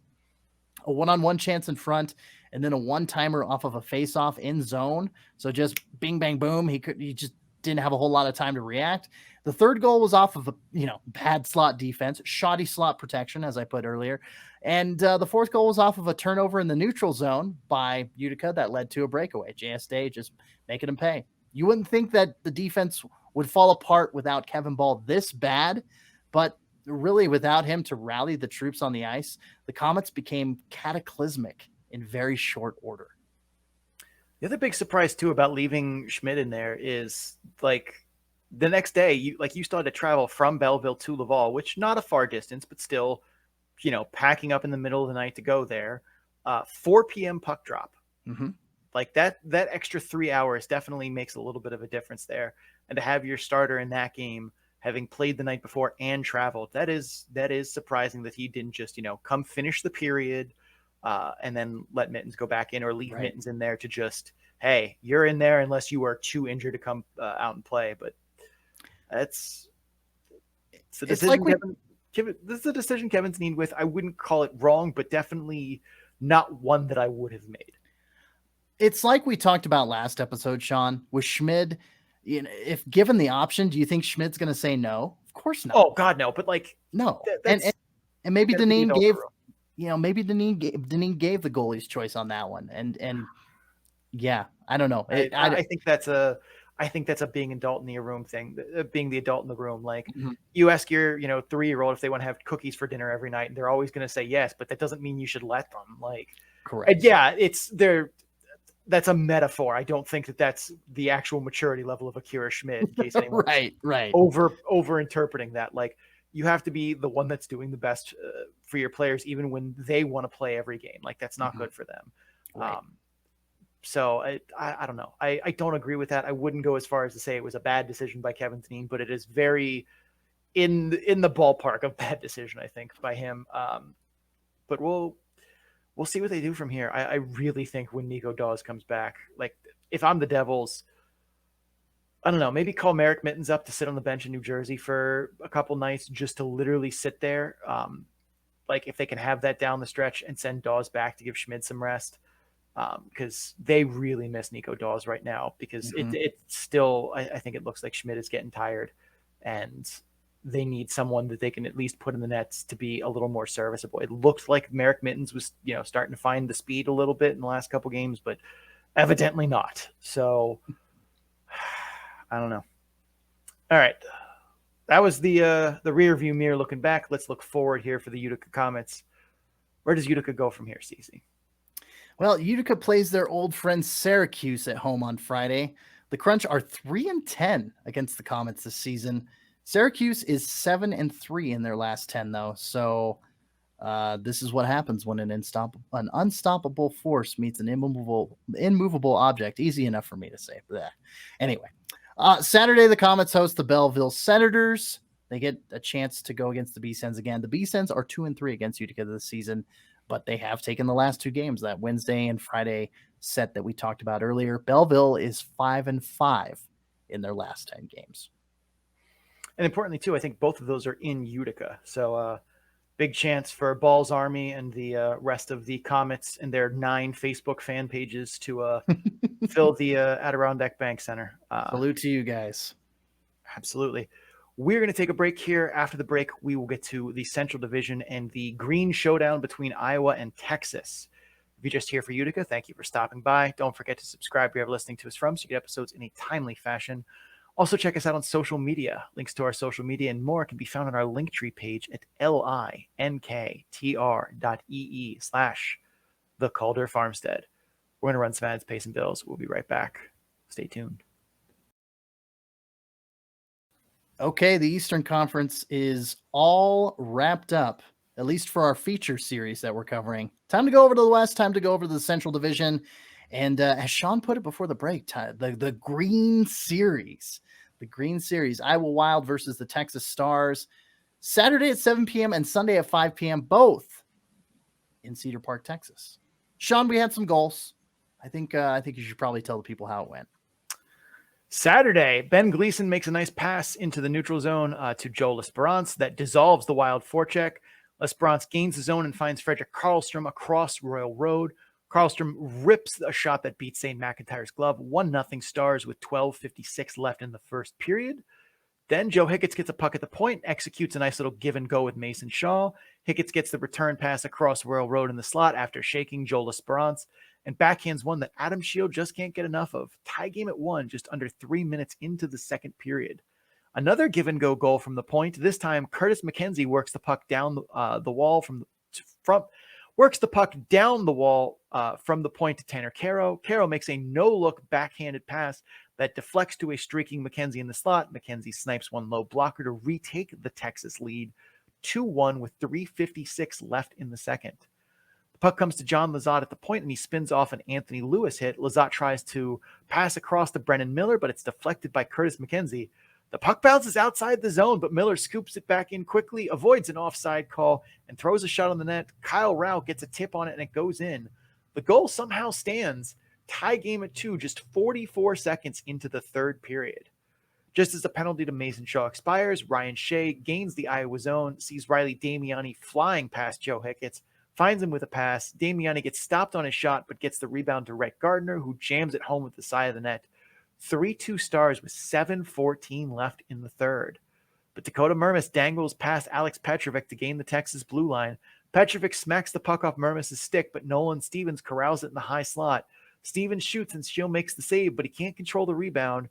a one-on-one chance in front, and then a one-timer off of a face-off in zone. So just bing, bang, boom. He just didn't have a whole lot of time to react. The third goal was off of a bad slot defense, shoddy slot protection, as I put earlier. And the fourth goal was off of a turnover in the neutral zone by Utica that led to a breakaway. JS Day just making him pay. You wouldn't think that the defense would fall apart without Kevin Ball this bad, but really without him to rally the troops on the ice, the Comets became cataclysmic in very short order. The other big surprise too about leaving Schmidt in there is like the next day, you still had to travel from Belleville to Laval, which not a far distance, but still, packing up in the middle of the night to go there. 4 p.m. puck drop. Mm-hmm. Like that extra 3 hours definitely makes a little bit of a difference there. And to have your starter in that game, having played the night before and traveled, that is surprising that he didn't just, come finish the period and then let Mittens go back in, or leave Mittens in there to just, hey, you're in there unless you are too injured to come out and play. But it's a decision. This is a decision Kevin's need with. I wouldn't call it wrong, but definitely not one that I would have made. It's like we talked about last episode, Sean, with Schmid. If given the option, do you think Schmid's going to say no? Of course not. Oh God, no. But no. And maybe Deneen gave, Deneen gave the goalie's choice on that one. And yeah, I don't know. I think that's a being adult in the room thing, being the adult in the room. Like you ask your, 3-year-old if they want to have cookies for dinner every night, and they're always going to say yes, but that doesn't mean you should let them. Correct. And yeah, that's a metaphor. I don't think that that's the actual maturity level of Akira Schmid. In case anyone right. Over interpreting that. Like you have to be the one that's doing the best for your players, even when they want to play every game. Like that's not good for them. Right. So I don't know. I don't agree with that. I wouldn't go as far as to say it was a bad decision by Kevin Deneen, but it is very in the ballpark of bad decision, I think, by him. But we'll see what they do from here. I really think when Nico Dawes comes back, like if I'm the Devils, I don't know, maybe call Merrick Mittens up to sit on the bench in New Jersey for a couple nights just to literally sit there. Like if they can have that down the stretch and send Dawes back to give Schmid some rest. Because they really miss Nico Dawes right now because it's still, I think it looks like Schmid is getting tired. and they need someone that they can at least put in the nets to be a little more serviceable. It looked like Merrick Mittens was, starting to find the speed a little bit in the last couple games, but evidently not. So I don't know. All right. That was the rear view mirror looking back. Let's look forward here for the Utica Comets. Where does Utica go from here, Cece? Well, Utica plays their old friend Syracuse at home on Friday. The Crunch are 3-10 against the Comets this season. Syracuse is 7-3 in their last 10, though. So this is what happens when an unstoppable force meets an immovable object. Easy enough for me to say. But anyway, Saturday the Comets host the Belleville Senators. They get a chance to go against the B-Sens again. The B-Sens are 2-3 against Utica this season, but they have taken the last two games, that Wednesday and Friday set that we talked about earlier. Belleville is 5-5 in their last 10 games. And importantly, too, I think both of those are in Utica. So big chance for Ball's Army and the rest of the Comets and their 9 Facebook fan pages to fill the Adirondack Bank Center. Salute to you guys. Absolutely. We're going to take a break here. After the break, we will get to the Central Division and the Green Showdown between Iowa and Texas. If you're just here for Utica, thank you for stopping by. Don't forget to subscribe wherever you're listening to us from so you get episodes in a timely fashion. Also, check us out on social media. Links to our social media and more can be found on our Linktree page at linktr.ee/the Calder Farmstead. We're going to run some ads, pay some bills. We'll be right back. Stay tuned. Okay, the Eastern Conference is all wrapped up, at least for our feature series that we're covering. Time to go over to the West, time to go over to the Central Division. And as Sean put it before the break, the Green Series. The Green Series, Iowa Wild versus the Texas Stars. Saturday at 7 p.m. and Sunday at 5 p.m., both in Cedar Park, Texas. Sean, we had some goals. I think you should probably tell the people how it went. Saturday, Ben Gleason makes a nice pass into the neutral zone to Joe Lesperance that dissolves the Wild forecheck. Lesperance gains the zone and finds Frederick Karlstrom across Royal Road. Karlstrom rips a shot that beats St. McIntyre's glove. 1-0 Stars with 12:56 left in the first period. Then Joe Hicketts gets a puck at the point, executes a nice little give and go with Mason Shaw. Hicketts gets the return pass across Royal Road in the slot after shaking Joe Lesperance, and backhands one that Adam Shield just can't get enough of. Tie game at 1, just under 3 minutes into the second period. Another give and go goal from the point. This time, Curtis McKenzie works the puck down the wall from the point to Tanner Caro. Caro makes a no-look backhanded pass that deflects to a streaking McKenzie in the slot. McKenzie snipes one low blocker to retake the Texas lead 2-1 with 3:56 left in the second. The puck comes to John Lizotte at the point, and he spins off an Anthony Lewis hit. Lizotte tries to pass across to Brennan Miller, but it's deflected by Curtis McKenzie. The puck bounces outside the zone, but Miller scoops it back in quickly, avoids an offside call, and throws a shot on the net. Kyle Rao gets a tip on it, and it goes in. The goal somehow stands. Tie game at 2, just 44 seconds into the third period. Just as the penalty to Mason Shaw expires, Ryan Shea gains the Iowa zone, sees Riley Damiani flying past Joe Hicketts, finds him with a pass. Damiani gets stopped on his shot, but gets the rebound to Rhett Gardner, who jams it home with the side of the net. 3-2 Stars with 7:14 left in the third. But Dakota Mermis dangles past Alex Petrovic to gain the Texas blue line. Petrovic smacks the puck off Mermis' stick, but Nolan Stevens corrals it in the high slot. Stevens shoots and Shield makes the save, but he can't control the rebound.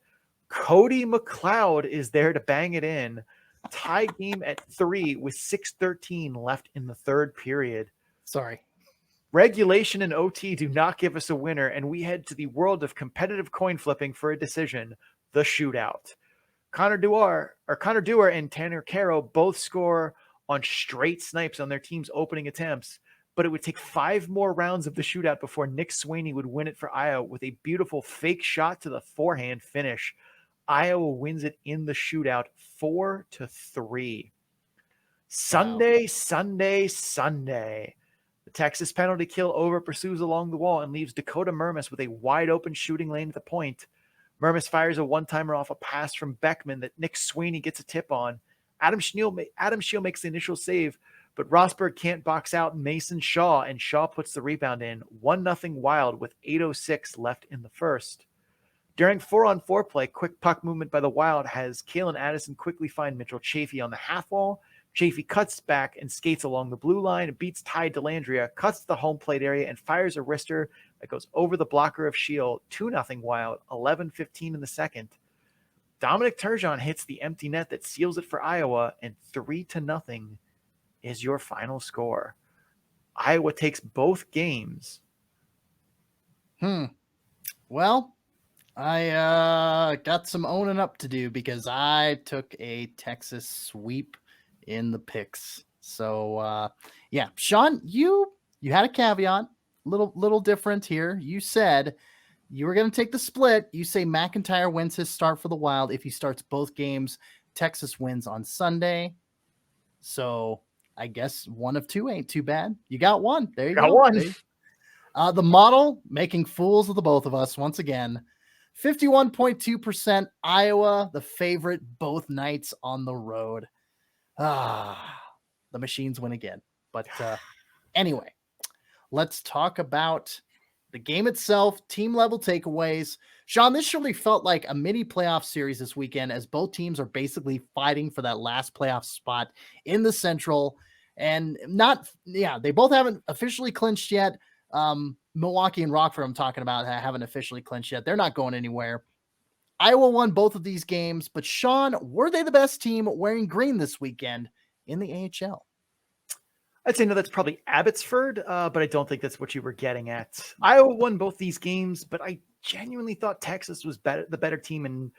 Cody McLeod is there to bang it in. Tie game at 3 with 6:13 left in the third period. Sorry. Regulation and OT do not give us a winner, and we head to the world of competitive coin flipping for a decision, the shootout. Connor Dewar and Tanner Caro both score on straight snipes on their team's opening attempts, but it would take 5 more rounds of the shootout before Nick Sweeney would win it for Iowa with a beautiful fake shot to the forehand finish. Iowa wins it in the shootout 4-3. Sunday. The Texas penalty kill over pursues along the wall and leaves Dakota Mermis with a wide open shooting lane at the point. Mermis fires a one-timer off a pass from Beckman that Nick Sweeney gets a tip on. Adam Shield makes the initial save, but Rosberg can't box out Mason Shaw, and Shaw puts the rebound in. 1-0 Wild with 8:06 left in the first. During 4-on-4 play, quick puck movement by the Wild has Kalen Addison quickly find Mitchell Chafee on the half wall. Chafee cuts back and skates along the blue line, beats Ty Dellandrea, cuts to the home plate area, and fires a wrister that goes over the blocker of Shield. 2-0 Wild, 11:15 in the second. Dominic Turgeon hits the empty net that seals it for Iowa, and 3-0 is your final score. Iowa takes both games. Well, I got some owning up to do because I took a Texas sweep in the picks. So yeah, Sean, you had a caveat, little different here. You said you were going to take the split. You say McIntyre wins his start for the Wild. If he starts both games, Texas wins on Sunday. So I guess one of two ain't too bad. You got one. There you go. One. The model making fools of the both of us once again. 51.2% Iowa, the favorite both nights on the road. The machines win again. But anyway, let's talk about the game itself, team level takeaways. Sean, this surely felt like a mini playoff series this weekend as both teams are basically fighting for that last playoff spot in the Central. And they both haven't officially clinched yet. Milwaukee and Rockford, I'm talking about, haven't officially clinched yet. They're not going anywhere. Iowa won both of these games, but Sean, were they the best team wearing green this weekend in the AHL? I'd say no, that's probably Abbotsford, but I don't think that's what you were getting at. Iowa won both these games, but I genuinely thought Texas was the better team in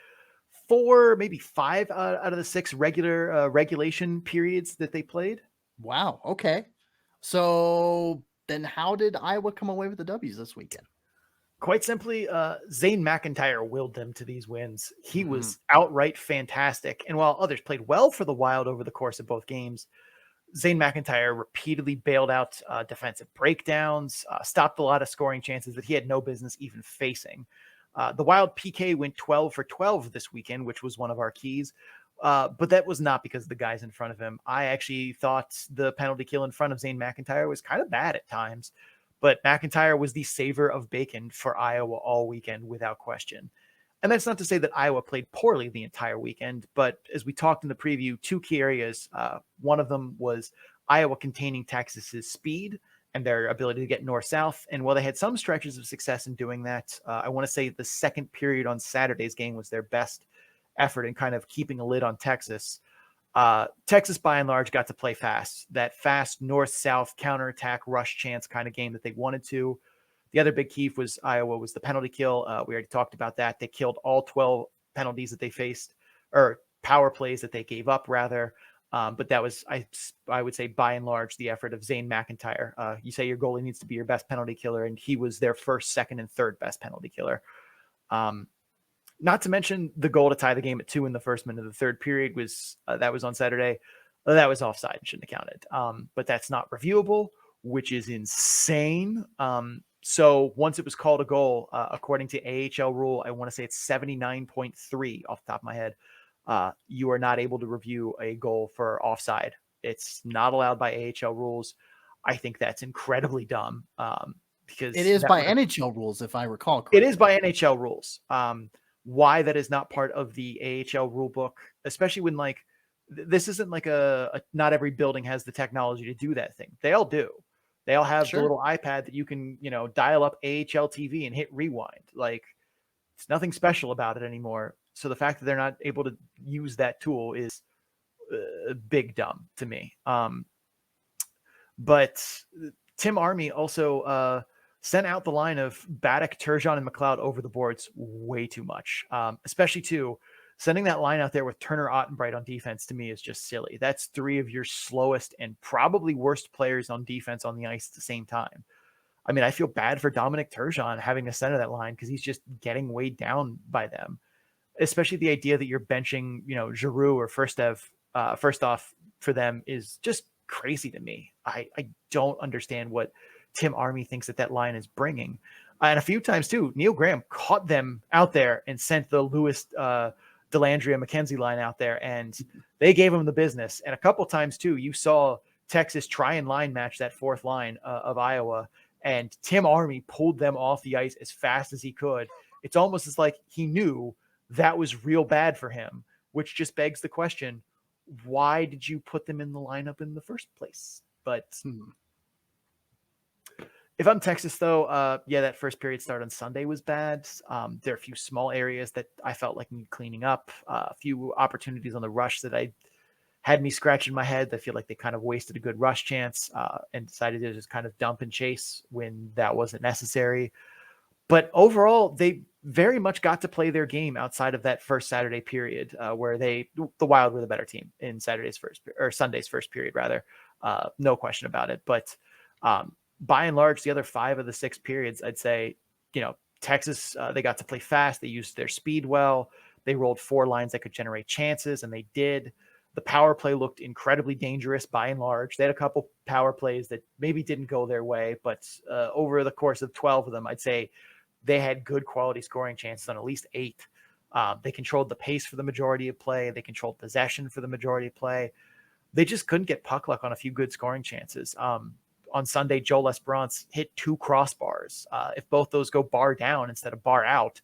4, maybe 5 out of the 6 regulation periods that they played. Wow. Okay. So then how did Iowa come away with the W's this weekend? Quite simply, Zane McIntyre willed them to these wins. He was outright fantastic. And while others played well for the Wild over the course of both games, Zane McIntyre repeatedly bailed out defensive breakdowns, stopped a lot of scoring chances that he had no business even facing. The Wild PK went 12 for 12 this weekend, which was one of our keys. But that was not because of the guys in front of him. I actually thought the penalty kill in front of Zane McIntyre was kind of bad at times. But McIntyre was the saver of bacon for Iowa all weekend without question. And that's not to say that Iowa played poorly the entire weekend, but as we talked in the preview, 2 key areas. One of them was Iowa containing Texas's speed and their ability to get north-south. And while they had some stretches of success in doing that, I want to say the second period on Saturday's game was their best effort in kind of keeping a lid on Texas. Texas, by and large, got to play fast. That fast north-south counterattack rush chance kind of game that they wanted to. The other big key was Iowa was the penalty kill. We already talked about that. They killed all 12 penalties that they faced, or power plays that they gave up, rather. But that was, I would say, by and large, the effort of Zane McIntyre. You say your goalie needs to be your best penalty killer, and he was their first, second, and third best penalty killer. Not to mention the goal to tie the game at 2 in the first minute of the third period was that was on Saturday. That was offside and shouldn't have counted. But that's not reviewable, which is insane. So once it was called a goal, according to AHL rule, I want to say it's 79.3 off the top of my head. You are not able to review a goal for offside. It's not allowed by AHL rules. I think that's incredibly dumb. Because it is by NHL rules, if I recall correctly. It is by NHL rules. Why that is not part of the AHL rule book, especially when this isn't like not every building has the technology to do that thing. They all do. They all have the little iPad that you can, dial up AHL TV and hit rewind. It's nothing special about it anymore. So the fact that they're not able to use that tool is big dumb to me. But Tim Army also sent out the line of Baddock, Turgeon, and McLeod over the boards way too much. Especially too, sending that line out there with Turner Ottenbright on defense to me is just silly. That's 3 of your slowest and probably worst players on defense on the ice at the same time. I mean, I feel bad for Dominic Turgeon having to center that line because he's just getting weighed down by them. Especially the idea that you're benching, Giroux or first off for them is just crazy to me. I don't understand what Tim Army thinks that line is bringing. And a few times too, Neil Graham caught them out there and sent the Lewis Dellandrea McKenzie line out there, and they gave him the business. And a couple times too, you saw Texas try and line match that fourth line of Iowa, and Tim Army pulled them off the ice as fast as he could It's almost as like he knew that was real bad for him, which just begs the question, why did you put them in the lineup in the first place? But if I'm Texas, though, that first period start on Sunday was bad. There are a few small areas that I felt like need cleaning up, a few opportunities on the rush that I had me scratching my head. I feel like they kind of wasted a good rush chance and decided to just kind of dump and chase when that wasn't necessary. But overall, they very much got to play their game outside of that first Saturday period where the Wild were the better team in Sunday's first period, rather. No question about it. But by and large, the other 5 of the 6 periods, I'd say, Texas, they got to play fast. They used their speed well. They rolled 4 lines that could generate chances, and they did. The power play looked incredibly dangerous by and large. They had a couple power plays that maybe didn't go their way, but over the course of 12 of them, I'd say they had good quality scoring chances on at least 8. They controlled the pace for the majority of play. They controlled possession for the majority of play. They just couldn't get puck luck on a few good scoring chances. On Sunday, Joel Esperance hit 2 crossbars. If both those go bar down instead of bar out,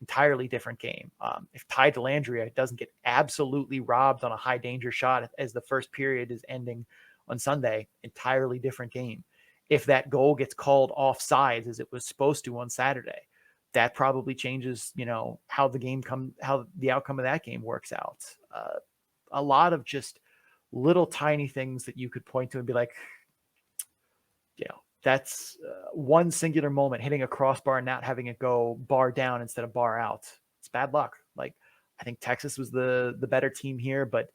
entirely different game. If Ty Dellandrea doesn't get absolutely robbed on a high danger shot as the first period is ending on Sunday, entirely different game. If that goal gets called offsides as it was supposed to on Saturday, that probably changes, how the outcome of that game works out. A lot of just little tiny things that you could point to and be like, that's one singular moment, hitting a crossbar and not having it go bar down instead of bar out. It's bad luck. Like, I think Texas was the better team here, but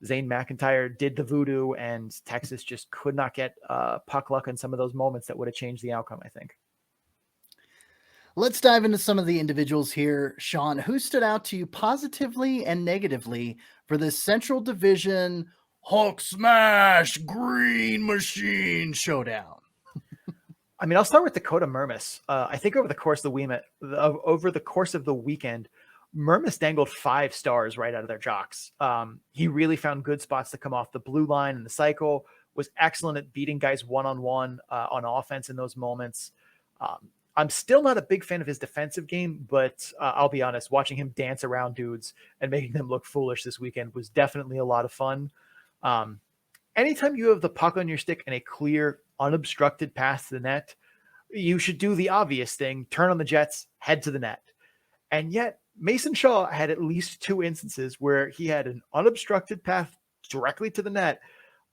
Zane McIntyre did the voodoo, and Texas just could not get puck luck in some of those moments that would have changed the outcome, I think. Let's dive into some of the individuals here. Sean, who stood out to you positively and negatively for this Central Division Hulk Smash Green Machine showdown? I mean, I'll start with Dakota Mermis. I think over the course of the weekend, Mermis dangled 5 stars right out of their jocks. He really found good spots to come off the blue line in the cycle, was excellent at beating guys one-on-one on offense in those moments. I'm still not a big fan of his defensive game, but I'll be honest, watching him dance around dudes and making them look foolish this weekend was definitely a lot of fun. Anytime you have the puck on your stick and a clear, unobstructed path to the net, you should do the obvious thing, turn on the jets, head to the net. And yet Mason Shaw had at least 2 instances where he had an unobstructed path directly to the net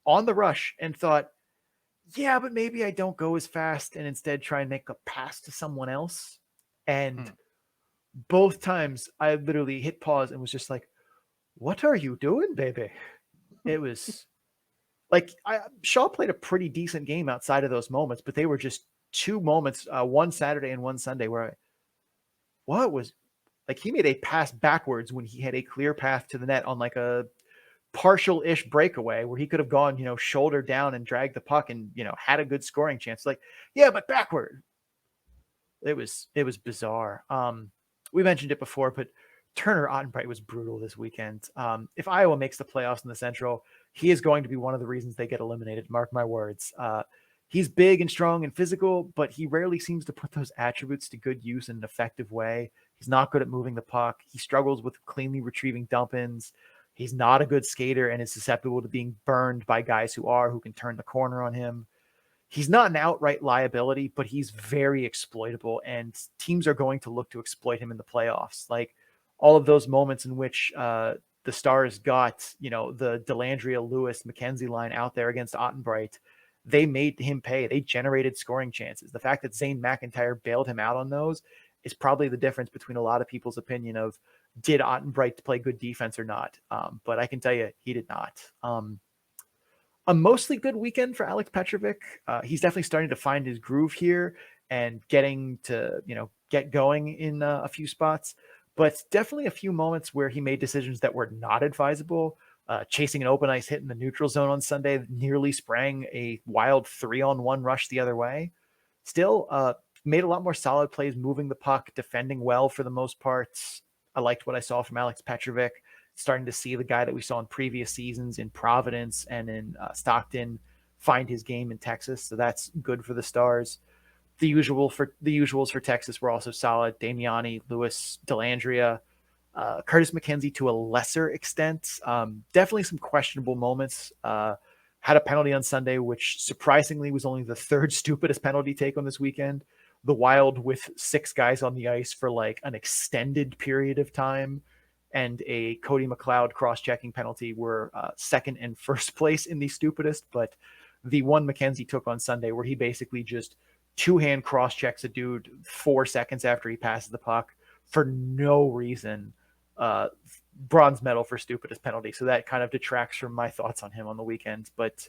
on the rush and thought, yeah, but maybe I don't go as fast and instead try and make a pass to someone else. And both times I literally hit pause and was just like, what are you doing, baby? It was like Shaw played a pretty decent game outside of those moments, but they were just 2 moments, one Saturday and one Sunday, where he made a pass backwards when he had a clear path to the net on like a partial-ish breakaway where he could have gone, shoulder down and dragged the puck and, had a good scoring chance. Like, yeah, but backward. It was bizarre. We mentioned it before, but Turner Ottenbright was brutal this weekend. If Iowa makes the playoffs in the Central, he is going to be one of the reasons they get eliminated. Mark my words. He's big and strong and physical, but he rarely seems to put those attributes to good use in an effective way. He's not good at moving the puck. He struggles with cleanly retrieving dump-ins. He's not a good skater and is susceptible to being burned by guys who can turn the corner on him. He's not an outright liability, but he's very exploitable, and teams are going to look to exploit him in the playoffs. Like all of those moments in which the Stars got, the Dellandrea, Lewis, McKenzie line out there against Ottenbright, they made him pay. They generated scoring chances. The fact that Zane McIntyre bailed him out on those is probably the difference between a lot of people's opinion of did Ottenbright play good defense or not. But I can tell you he did not. A mostly good weekend for Alex Petrovic. He's definitely starting to find his groove here and getting to, get going in a few spots, but definitely a few moments where he made decisions that were not advisable. Chasing an open ice hit in the neutral zone on Sunday, nearly sprang a Wild 3-on-1 rush the other way. Still made a lot more solid plays, moving the puck, defending well for the most part. I liked what I saw from Alex Petrovic, starting to see the guy that we saw in previous seasons in Providence and in Stockton find his game in Texas. So that's good for the Stars. The usuals for Texas were also solid. Damiani, Lewis, Delandria, Curtis McKenzie to a lesser extent. Definitely some questionable moments. Had a penalty on Sunday, which surprisingly was only the third stupidest penalty take on this weekend. The Wild with 6 guys on the ice for like an extended period of time, and a Cody McLeod cross-checking penalty were second and first place in the stupidest. But the one McKenzie took on Sunday, where he basically just two-hand cross-checks a dude 4 seconds after he passes the puck for no reason, bronze medal for stupidest penalty. So that kind of detracts from my thoughts on him on the weekend. But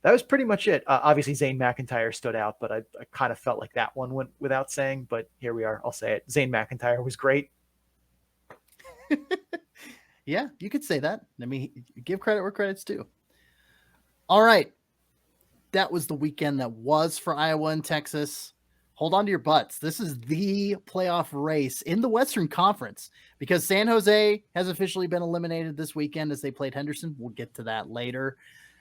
that was pretty much it. Obviously, Zane McIntyre stood out, but I kind of felt like that one went without saying. But here we are. I'll say it. Zane McIntyre was great. Yeah, you could say that. I mean, give credit where credit's due. All right. That was the weekend that was for Iowa and Texas. Hold on to your butts. This is the playoff race in the Western Conference, because San Jose has officially been eliminated this weekend as they played Henderson. We'll get to that later.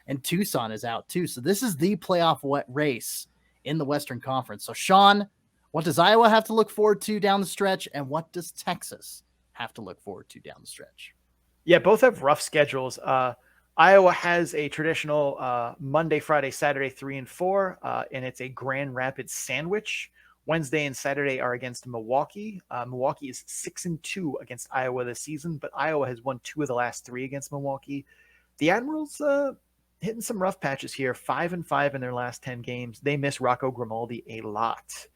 And Tucson is out too. So this is the playoff race in the Western Conference. So Sean, what does Iowa have to look forward to down the stretch? And what does Texas have to look forward to down the stretch? Yeah, both have rough schedules. Iowa has a traditional Monday, Friday, Saturday 3 and 4, and it's a Grand Rapids sandwich. Wednesday and Saturday are against Milwaukee. Milwaukee is 6-2 against Iowa this season, but Iowa has won 2 of the last 3 against Milwaukee. The Admirals hitting some rough patches here, 5-5 in their last 10 games. They miss Rocco Grimaldi a lot.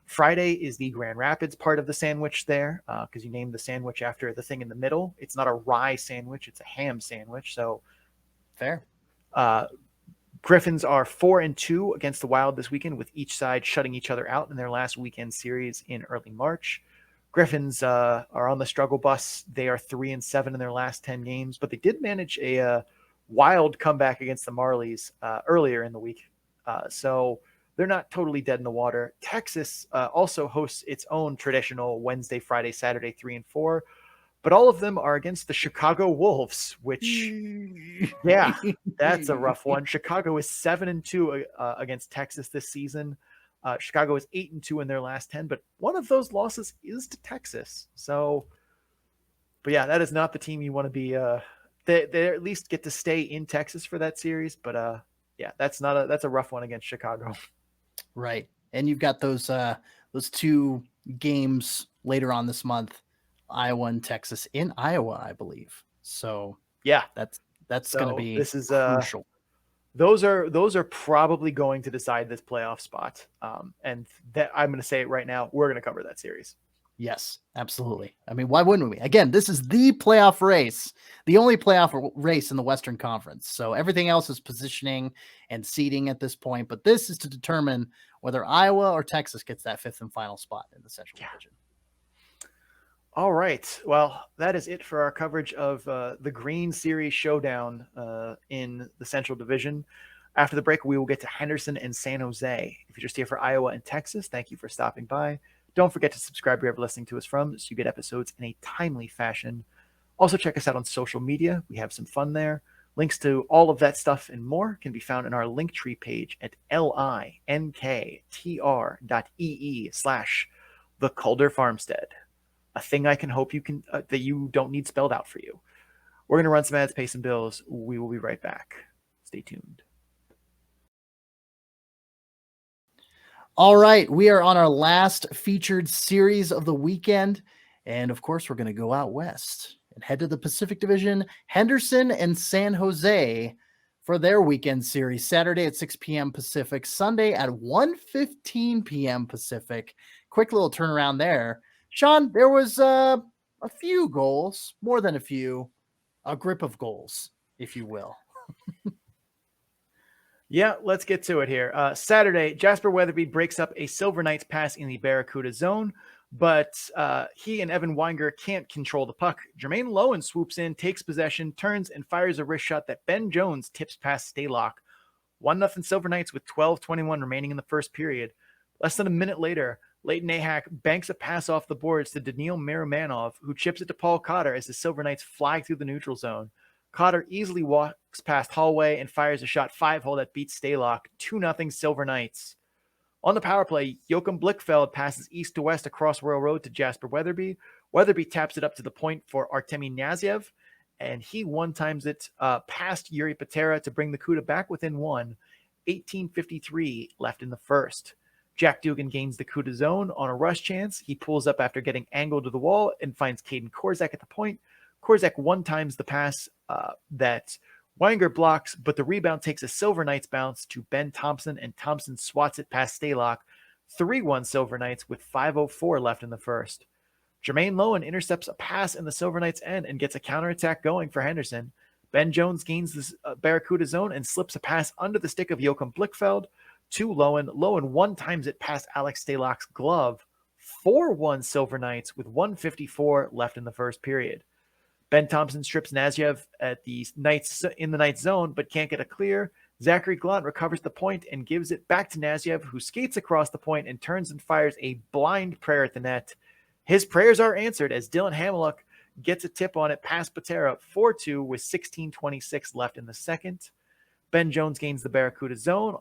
Friday is the Grand Rapids part of the sandwich there, because you named the sandwich after the thing in the middle. It's not a rye sandwich, it's a ham sandwich. So fair. Griffins are 4-2 against the Wild this weekend, with each side shutting each other out in their last weekend series in early March. Griffins are on the struggle bus. They are 3-7 in their last 10 games, but they did manage a Wild comeback against the Marlies earlier in the week. So they're not totally dead in the water. Texas also hosts its own traditional Wednesday, Friday, Saturday 3 and 4. But all of them are against the Chicago Wolves, which, yeah, that's a rough one. Chicago is 7-2 against Texas this season. Chicago is 8-2 in their last 10, but one of those losses is to Texas. So, but yeah, that is not the team you want to be. They at least get to stay in Texas for that series, but yeah, that's a rough one against Chicago. Right, and you've got those 2 games later on this month. Iowa and Texas in Iowa, I believe. So yeah, that's going to be crucial. Those are probably going to decide this playoff spot. And that I'm going to say it right now. We're going to cover that series. Yes, absolutely. I mean, why wouldn't we? Again, this is the playoff race, the only playoff race in the Western Conference. So everything else is positioning and seeding at this point. But this is to determine whether Iowa or Texas gets that 5th and final spot in the Central Division. All right. Well, that is it for our coverage of the Green Series showdown in the Central Division. After the break, we will get to Henderson and San Jose. If you're just here for Iowa and Texas, thank you for stopping by. Don't forget to subscribe wherever you're listening to us from, so you get episodes in a timely fashion. Also, check us out on social media. We have some fun there. Links to all of that stuff and more can be found in our Linktree page at linktr.ee/the Calder Farmstead. A thing I can hope you can that you don't need spelled out for you. We're going to run some ads, pay some bills. We will be right back. Stay tuned. All right, we are on our last featured series of the weekend, and of course, we're going to go out west and head to the Pacific Division. Henderson and San Jose for their weekend series. Saturday at 6 p.m. Pacific, Sunday at 1:15 p.m. Pacific. Quick little turnaround there. Sean, there was a few goals, more than a few, a grip of goals, if you will. Yeah, let's get to it here. Saturday, Jasper Weatherby breaks up a Silver Knights pass in the Barracuda zone, but he and Evan Weinger can't control the puck. Jermaine Lowen swoops in, takes possession, turns, and fires a wrist shot that Ben Jones tips past Staylock. 1-0 Silver Knights with 12:21 remaining in the first period. Less than a minute later, Leighton Ahak banks a pass off the boards to Daniil Miromanov, who chips it to Paul Cotter as the Silver Knights fly through the neutral zone. Cotter easily walks past Hallway and fires a shot 5-hole that beats Staylock. 2-0 Silver Knights. On the power play, Joachim Blichfeld passes east to west across Royal Road to Jasper Weatherby. Weatherby taps it up to the point for Artemi Naziev, and he one-times it past Yuri Patera to bring the CUDA back within one. 18:53 left in the first. Jack Dugan gains the CUDA zone on a rush chance. He pulls up after getting angled to the wall and finds Caden Korzak at the point. Korzak one-times the pass that Weinger blocks, but the rebound takes a Silver Knights bounce to Ben Thompson, and Thompson swats it past Stalock. 3-1 Silver Knights with 5:04 left in the first. Jermaine Lowen intercepts a pass in the Silver Knights' end and gets a counterattack going for Henderson. Ben Jones gains the Barracuda zone and slips a pass under the stick of Joachim Blichfeld to Lowen. Lowen one-times it past Alex Stalock's glove. 4-1 Silver Knights with 1:54 left in the first period. Ben Thompson strips Naziev at the Knights in the Knights zone, but can't get a clear. Zachary Glunt recovers the point and gives it back to Naziev, who skates across the point and turns and fires a blind prayer at the net. His prayers are answered as Dylan Hamiluk gets a tip on it past Patera. 4-2 with 16:26 left in the second. Ben Jones gains the Barracuda zone,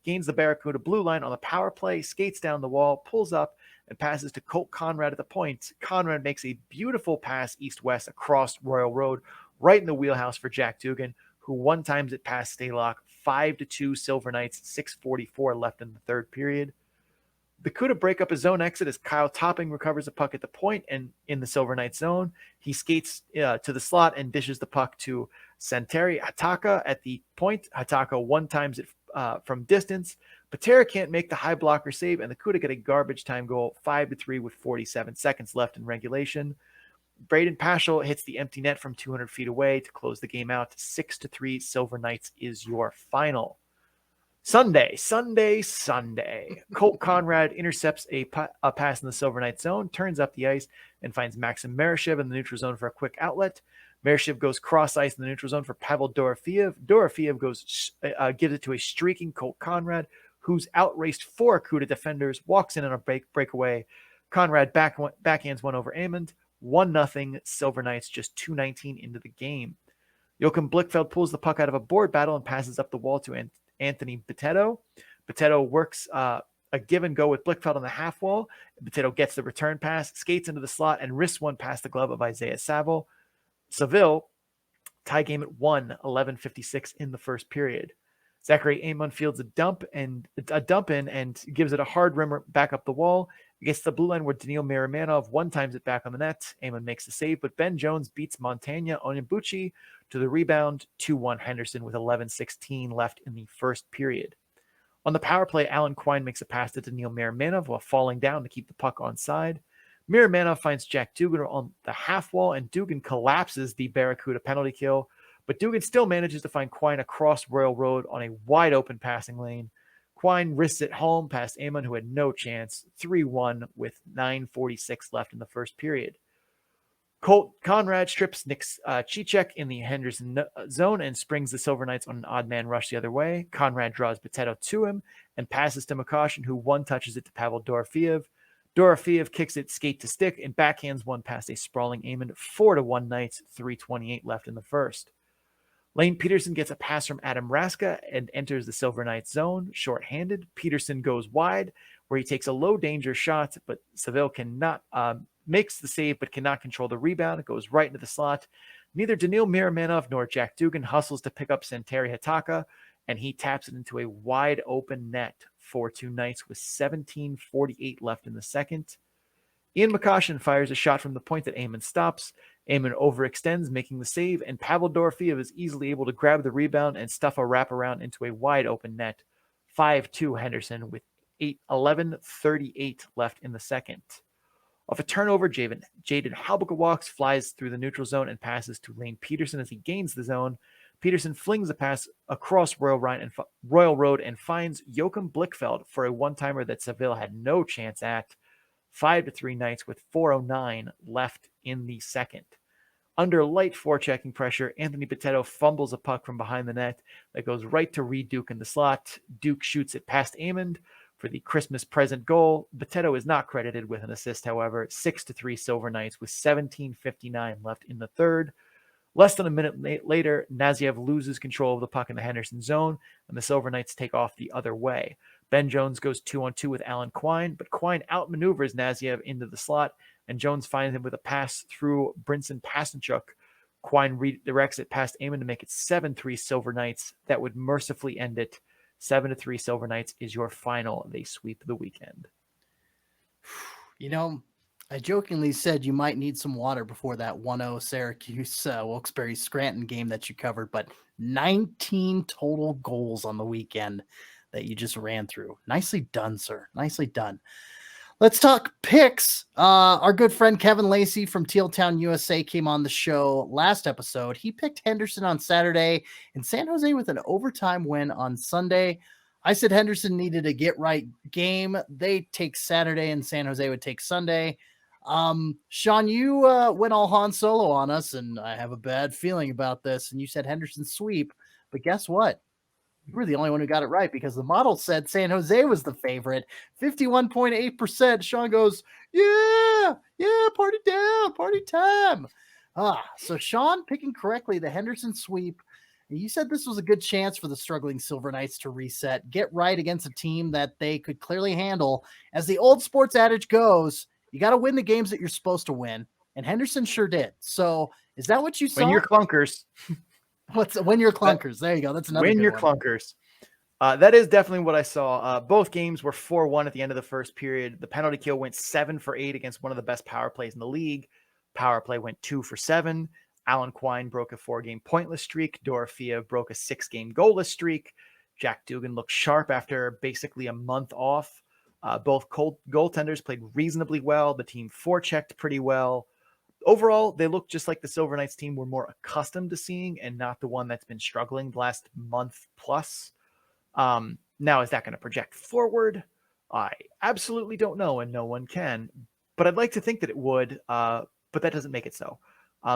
gains the Barracuda blue line on the power play, skates down the wall, pulls up, and passes to Colt Conrad at the point. Conrad makes a beautiful pass east-west across Royal Road, right in the wheelhouse for Jack Dugan, who one-times it past Stalock. 5-2 Silver Knights, 6:44 left in the third period. The CUDA break up a zone exit as Kyle Topping recovers a puck at the point and in the Silver Knights zone. He skates to the slot and dishes the puck to Santeri Hataka at the point. Hataka one-times it from distance. Patera can't make the high blocker save, and the CUDA get a garbage time goal, 5-3 with 47 seconds left in regulation. Braden Paschal hits the empty net from 200 feet away to close the game out. 6-3 Silver Knights is your final. Sunday. Colt Conrad intercepts a pass in the Silver Knights zone, turns up the ice, and finds Maxim Marishev in the neutral zone for a quick outlet. Marishev goes cross ice in the neutral zone for Pavel Dorofeev. Dorofeev gives it to a streaking Colt Conrad, who's outraced 4 CUDA defenders, walks in on a breakaway. Conrad backhands one over Amond. 1-0 Silver Knights, just 2:19 into the game. Joachim Blichfeld pulls the puck out of a board battle and passes up the wall to Anthony Boteto. Boteto works a give and go with Blichfeld on the half wall. Boteto gets the return pass, skates into the slot, and wrists one past the glove of Isaiah Saville. Seville tie game at 1, 11:56 in the first period. Zachary Amon fields a dump in and gives it a hard rimmer back up the wall. It gets to the blue line where Daniil Miramanov one-times it back on the net. Amon makes the save, but Ben Jones beats Montagna Onyebuchi to the rebound. 2-1 Henderson with 11:16 left in the first period. On the power play, Alan Quine makes a pass to Daniil Miramanov while falling down to keep the puck onside. Miramanov finds Jack Dugan on the half wall, and Dugan collapses the Barracuda penalty kill, but Dugan still manages to find Quine across Royal Road on a wide open passing lane. Quine risks it home past Amon, who had no chance. 3-1 with 9:46 left in the first period. Colt Conrad strips Nick Cicek in the Henderson zone and springs the Silver Knights on an odd man rush the other way. Conrad draws Boteto to him and passes to Makoshin, who one-touches it to Pavel Dorofeev. Dorofeev kicks it skate to stick and backhands one past a sprawling Amon. 4-1 Knights, 3:28 left in the first. Lane Peterson gets a pass from Adam Raska and enters the Silver Knights zone, shorthanded. Peterson goes wide, where he takes a low-danger shot, but Seville cannot makes the save, but cannot control the rebound. It goes right into the slot. Neither Daniil Miramanov nor Jack Dugan hustles to pick up Santeri Hataka, and he taps it into a wide-open net. 4-2 Knights with 17:48 left in the second. Ian Makoshin fires a shot from the point that Amon stops. Amon overextends, making the save, and Pavel Dorofeev is easily able to grab the rebound and stuff a wraparound into a wide-open net. 5-2 Henderson with 11:38 left in the second. Off a turnover, Jaden Halbukawaks flies through the neutral zone and passes to Lane Peterson as he gains the zone. Peterson flings a pass across Royal Road and finds Joachim Blichfeld for a one-timer that Seville had no chance at. 5-3 Knights with 4:09 left in the second. Under light forechecking pressure, Anthony Boteto fumbles a puck from behind the net that goes right to Reed Duke in the slot. Duke shoots it past Amond for the Christmas present goal. Boteto is not credited with an assist, however. 6-3 Silver Knights with 17:59 left in the third. Less than a minute later, Naziev loses control of the puck in the Henderson zone, and the Silver Knights take off the other way. Ben Jones goes 2-on-2 with Alan Quine, but Quine outmaneuvers Naziev into the slot, and Jones finds him with a pass through Brinson Pasenchuk. Quine redirects it past Amon to make it 7-3 Silver Knights. That would mercifully end it. 7-3 Silver Knights is your final. They sweep the weekend. You know, I jokingly said you might need some water before that 1-0 Syracuse Wilkes-Barre Scranton game that you covered, but 19 total goals on the weekend that you just ran through. Nicely done, sir. Nicely done. Let's talk picks. Our good friend Kevin Lacey from Tealtown, USA came on the show last episode. He picked Henderson on Saturday and San Jose with an overtime win on Sunday. I said Henderson needed a get-right game. They take Saturday and San Jose would take Sunday. Sean, you went all Han Solo on us, and I have a bad feeling about this, and you said Henderson sweep, but guess what? You were the only one who got it right because the model said San Jose was the favorite. 51.8%. Sean goes, yeah, party down, party time. So Sean picking correctly the Henderson sweep. You said this was a good chance for the struggling Silver Knights to reset, get right against a team that they could clearly handle. As the old sports adage goes, you got to win the games that you're supposed to win, and Henderson sure did. So is that what you saw? When you're clunkers. When you're clunkers. There you go. That's another When good you're one. Clunkers. That is definitely what I saw. Both games were 4-1 at the end of the first period. The penalty kill went 7 for 8 against one of the best power plays in the league. Power play went 2 for 7. Alan Quine broke a 4-game pointless streak. Dorofia broke a 6-game goalless streak. Jack Dugan looked sharp after basically a month off. Both goaltenders played reasonably well. The team forechecked pretty well. Overall, they look just like the Silver Knights team we're more accustomed to seeing and not the one that's been struggling the last month plus. Now, is that going to project forward? I absolutely don't know, and no one can. But I'd like to think that it would, but that doesn't make it so.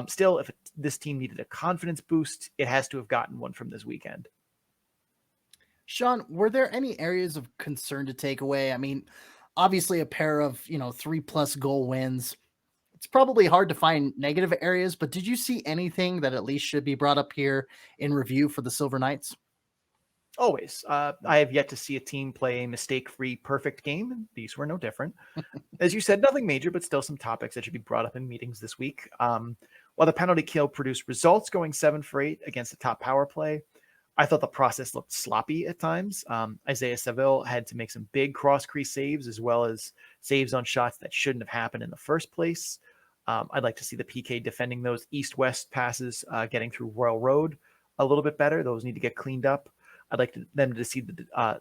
Still, if this team needed a confidence boost, it has to have gotten one from this weekend. Sean, were there any areas of concern to take away? I mean, obviously a pair of, 3+ goal wins. It's probably hard to find negative areas, but did you see anything that at least should be brought up here in review for the Silver Knights? Always. I have yet to see a team play a mistake-free perfect game, and these were no different. As you said, nothing major, but still some topics that should be brought up in meetings this week. While the penalty kill produced results going 7 for 8 against the top power play, I thought the process looked sloppy at times. Isaiah Seville had to make some big cross-crease saves as well as saves on shots that shouldn't have happened in the first place. I'd like to see the PK defending those east-west passes getting through Royal Road a little bit better. Those need to get cleaned up. I'd like them to see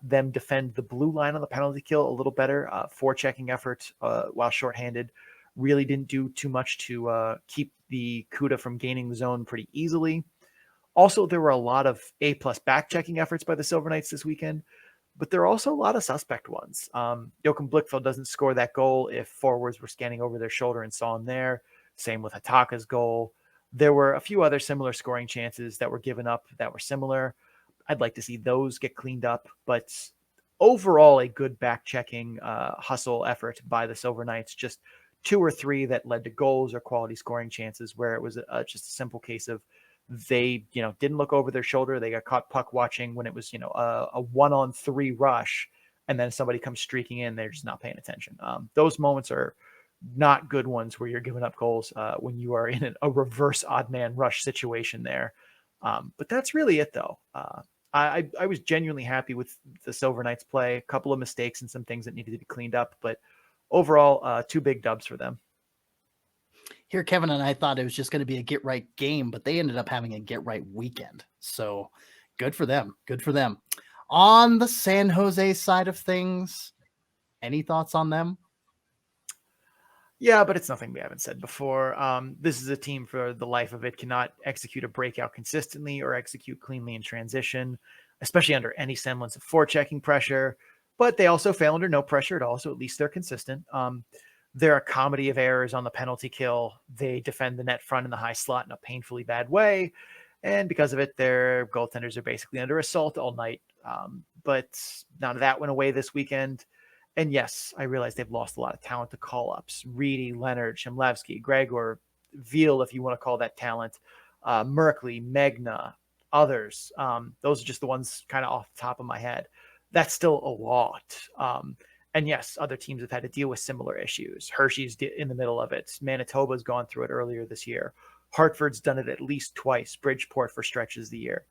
them defend the blue line on the penalty kill a little better. Forechecking effort while shorthanded really didn't do too much to keep the CUDA from gaining the zone pretty easily. Also, there were a lot of A+ back-checking efforts by the Silver Knights this weekend, but there are also a lot of suspect ones. Joachim Blichfeld doesn't score that goal if forwards were scanning over their shoulder and saw him there. Same with Hataka's goal. There were a few other similar scoring chances that were given up that were similar. I'd like to see those get cleaned up, but overall a good back-checking hustle effort by the Silver Knights. Just 2 or 3 that led to goals or quality scoring chances where it was just a simple case of they, didn't look over their shoulder. They got caught puck watching when it was, a 1-on-3 rush, and then somebody comes streaking in. They're just not paying attention. Those moments are not good ones where you're giving up goals when you are in a reverse odd man rush situation there. But that's really it, though. I was genuinely happy with the Silver Knights play. A couple of mistakes and some things that needed to be cleaned up, but overall, 2 big dubs for them. Here, Kevin and I thought it was just going to be a get-right game, but they ended up having a get-right weekend. So good for them. Good for them. On the San Jose side of things, any thoughts on them? Yeah, but it's nothing we haven't said before. This is a team for the life of it cannot execute a breakout consistently or execute cleanly in transition, especially under any semblance of forechecking pressure. But they also fail under no pressure at all, so at least they're consistent. They're a comedy of errors on the penalty kill. They defend the net front in the high slot in a painfully bad way. And because of it, their goaltenders are basically under assault all night. But none of that went away this weekend. And yes, I realize they've lost a lot of talent to call-ups. Reedy, Leonard, Shemlevsky, Gregor, Veal, if you want to call that talent, Merkley, Megna, others. Those are just the ones kind of off the top of my head. that's still a lot. And yes, other teams have had to deal with similar issues. Hershey's in the middle of it. Manitoba's gone through it earlier this year. Hartford's done it at least twice. Bridgeport for stretches of the year.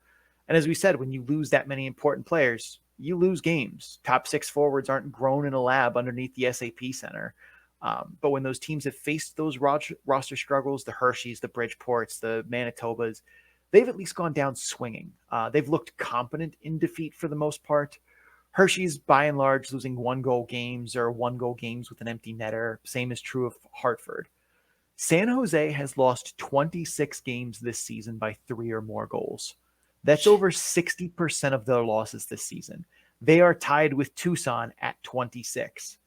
And as we said, when you lose that many important players, you lose games. Top 6 forwards aren't grown in a lab underneath the SAP Center. But when those teams have faced those roster struggles, the Hersheys, the Bridgeports, the Manitobas, they've at least gone down swinging. They've looked competent in defeat for the most part. Hershey's, by and large, losing 1-goal games or 1-goal games with an empty netter. Same is true of Hartford. San Jose has lost 26 games this season by 3 or more goals. That's over 60% of their losses this season. They are tied with Tucson at 26.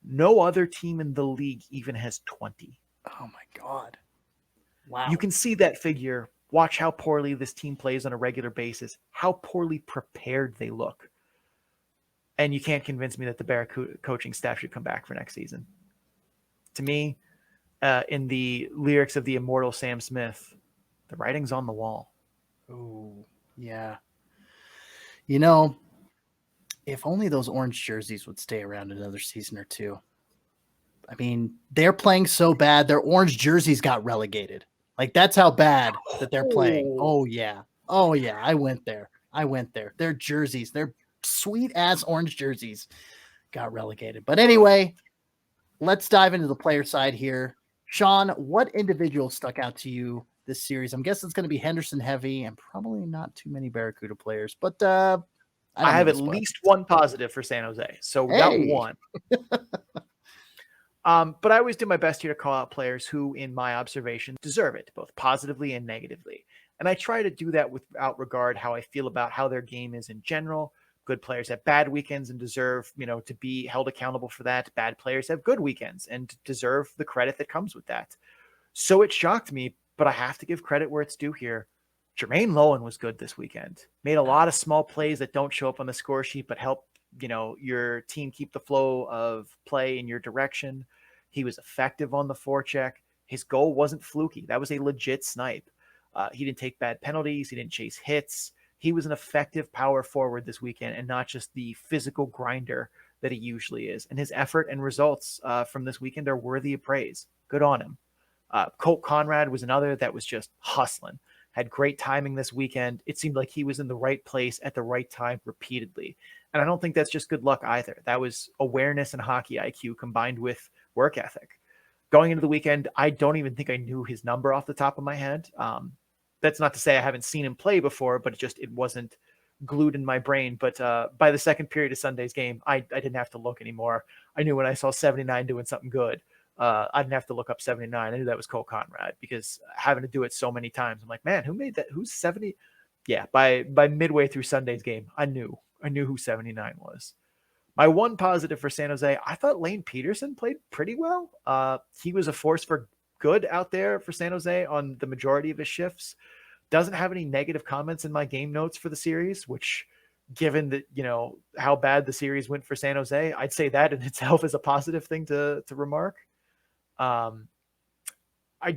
No other team in the league even has 20. Oh my God. Wow. You can see that figure. Watch how poorly this team plays on a regular basis, how poorly prepared they look. And you can't convince me that the Barracuda coaching staff should come back for next season. To me, in the lyrics of the immortal Sam Smith, the writing's on the wall. Oh, yeah. You know, if only those orange jerseys would stay around another season or two. I mean, they're playing so bad, their orange jerseys got relegated. Like, that's how bad that they're playing. Oh, yeah. Oh, yeah. I went there. Their jerseys, their sweet-ass orange jerseys got relegated. But anyway, let's dive into the player side here. Sean, what individual stuck out to you this series? I'm guessing it's going to be Henderson heavy and probably not too many Barracuda players, but I have at least one positive for San Jose. So we got one. But I always do my best here to call out players who, in my observation, deserve it, both positively and negatively. And I try to do that without regard how I feel about how their game is in general. Good players have bad weekends and deserve, to be held accountable for that. Bad players have good weekends and deserve the credit that comes with that. So it shocked me, but I have to give credit where it's due here. Jermaine Lowen was good this weekend. Made a lot of small plays that don't show up on the score sheet, but help, your team keep the flow of play in your direction. He was effective on the forecheck. His goal wasn't fluky. That was a legit snipe. He didn't take bad penalties. He didn't chase hits. He was an effective power forward this weekend and not just the physical grinder that he usually is. And his effort and results from this weekend are worthy of praise. Good on him. Colt Conrad was another that was just hustling. Had great timing this weekend. It seemed like he was in the right place at the right time repeatedly. And I don't think that's just good luck either. That was awareness and hockey IQ combined with work ethic. Going into the weekend, I don't even think I knew his number off the top of my head. That's not to say I haven't seen him play before, but it wasn't glued in my brain. But by the second period of Sunday's game, I didn't have to look anymore. I knew when I saw 79 doing something good, I didn't have to look up 79. I knew that was Colt Conrad because having to do it so many times, I'm like, man, who made that? Who's 70? Yeah, by midway through Sunday's game, I knew who 79 was. My one positive for San Jose, I thought Lane Peterson played pretty well. He was a force for good out there for San Jose on the majority of his shifts. Doesn't have any negative comments in my game notes for the series, which given that, how bad the series went for San Jose, I'd say that in itself is a positive thing to remark. I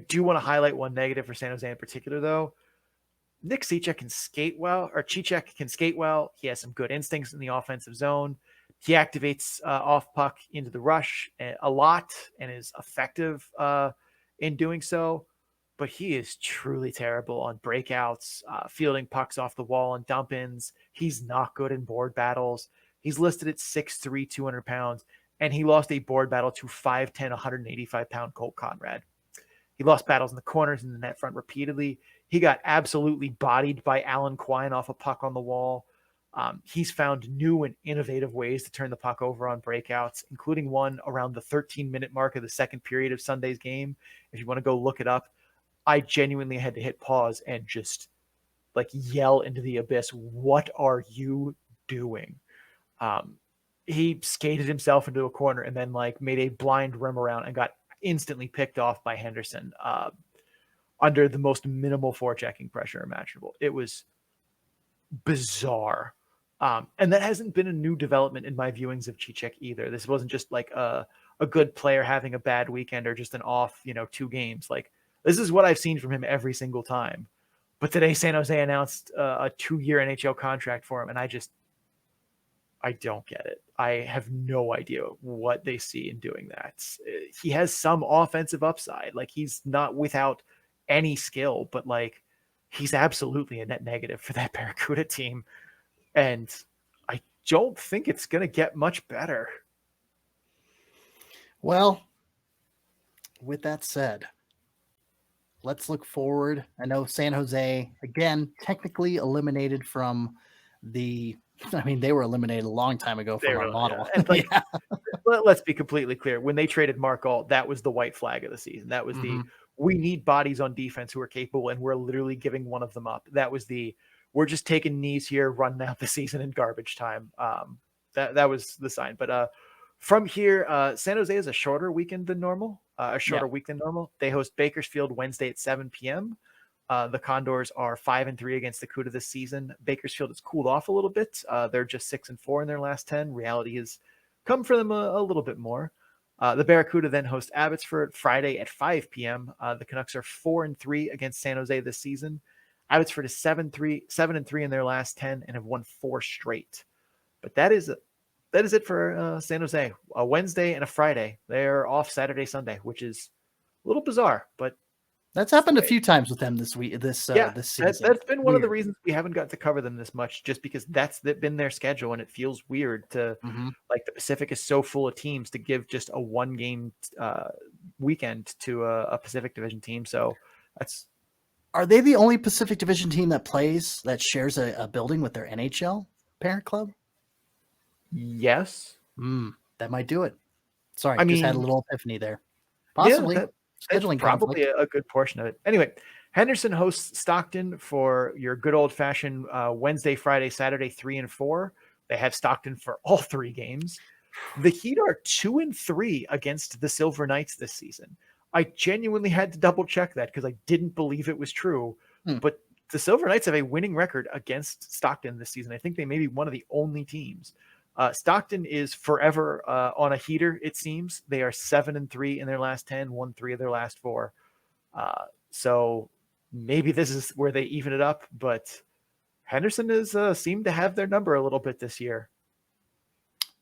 do want to highlight one negative for San Jose in particular, though. Nick Cicek can skate well, or Cicek can skate well. He has some good instincts in the offensive zone. He activates off puck into the rush a lot and is effective in doing so. But he is truly terrible on breakouts, fielding pucks off the wall and dump-ins. He's not good in board battles. He's listed at 6'3", 200 pounds, and he lost a board battle to 5'10", 185-pound Colt Conrad. He lost battles in the corners and the net front repeatedly. He got absolutely bodied by Alan Quine off a puck on the wall. He's found new and innovative ways to turn the puck over on breakouts, including one around the 13-minute mark of the second period of Sunday's game. If you want to go look it up, I genuinely had to hit pause and just yell into the abyss, what are you doing? He skated himself into a corner and then made a blind rim around and got instantly picked off by Henderson under the most minimal forechecking pressure imaginable. It was bizarre. And that hasn't been a new development in my viewings of Cicek either. This wasn't just a good player having a bad weekend or just an off, 2 games. This is what I've seen from him every single time. But today San Jose announced a 2-year NHL contract for him. And I don't get it. I have no idea what they see in doing that. He has some offensive upside. Like, he's not without any skill, but like, he's absolutely a net negative for that Barracuda team. And I don't think it's going to get much better. Well, with that said, let's look forward. I know San Jose, again, technically eliminated from the – I mean, they were eliminated a long time ago from our model. And like, let's be completely clear. When they traded Mark Alt, that was the white flag of the season. That was the we need bodies on defense who are capable, and we're literally giving one of them up. That was the we're just taking knees here, running out the season in garbage time. That was the sign. But from here, San Jose is a shorter weekend than normal. Week than normal. They host Bakersfield Wednesday at 7 p.m. The Condors are 5-3 against the CUDA this season. Bakersfield has cooled off a little bit. They're just 6-4 in their last 10. Reality has come for them a little bit more. The Barracuda then host Abbotsford Friday at 5 p.m. The Canucks are 4-3 against San Jose this season. Abbotsford is 7-3 in their last 10 and have won 4 straight. But that is it for San Jose. A Wednesday and a Friday. They're off Saturday, Sunday, which is a little bizarre, but that's happened a few times with them this week. This season. That's been one of the reasons we haven't got to cover them this much, just because that's been their schedule, and it feels weird to like the Pacific is so full of teams to give just a 1-game weekend to a Pacific Division team. So that's. Are they the only Pacific Division team that shares a building with their NHL parent club? Yes. That might do it. Sorry, I just had a little epiphany there. Possibly. Scheduling probably conflict. a good portion of it. Anyway, Henderson hosts Stockton for your good old-fashioned Wednesday, Friday, Saturday, 3 and 4. They have Stockton for all 3 games. The Heat are 2-3 against the Silver Knights this season. I genuinely had to double-check that because I didn't believe it was true. But the Silver Knights have a winning record against Stockton this season. I think they may be one of the only teams. Stockton is forever on a heater, it seems. They are 7-3 in their last 10, won 3 of their last 4. So maybe this is where they even it up, but Henderson has seemed to have their number a little bit this year.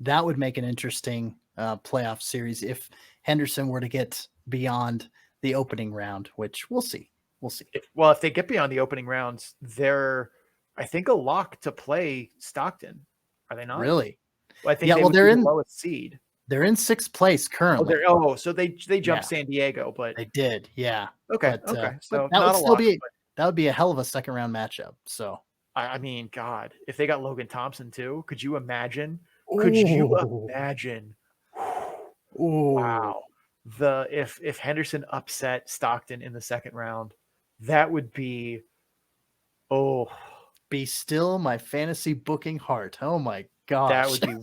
That would make an interesting playoff series if Henderson were to get beyond the opening round, which we'll see. If they get beyond the opening rounds, they're, I think, a lock to play Stockton. Are they not? Really? Well, I think they're in the lowest seed. They're in 6th place currently. So they jumped San Diego, but they did, yeah. Okay. So that would be a hell of a second round matchup. So I mean, God, if they got Logan Thompson too, could you imagine? Wow. If Henderson upset Stockton in the second round, that would be Be still my fantasy booking heart. Oh my gosh. That would be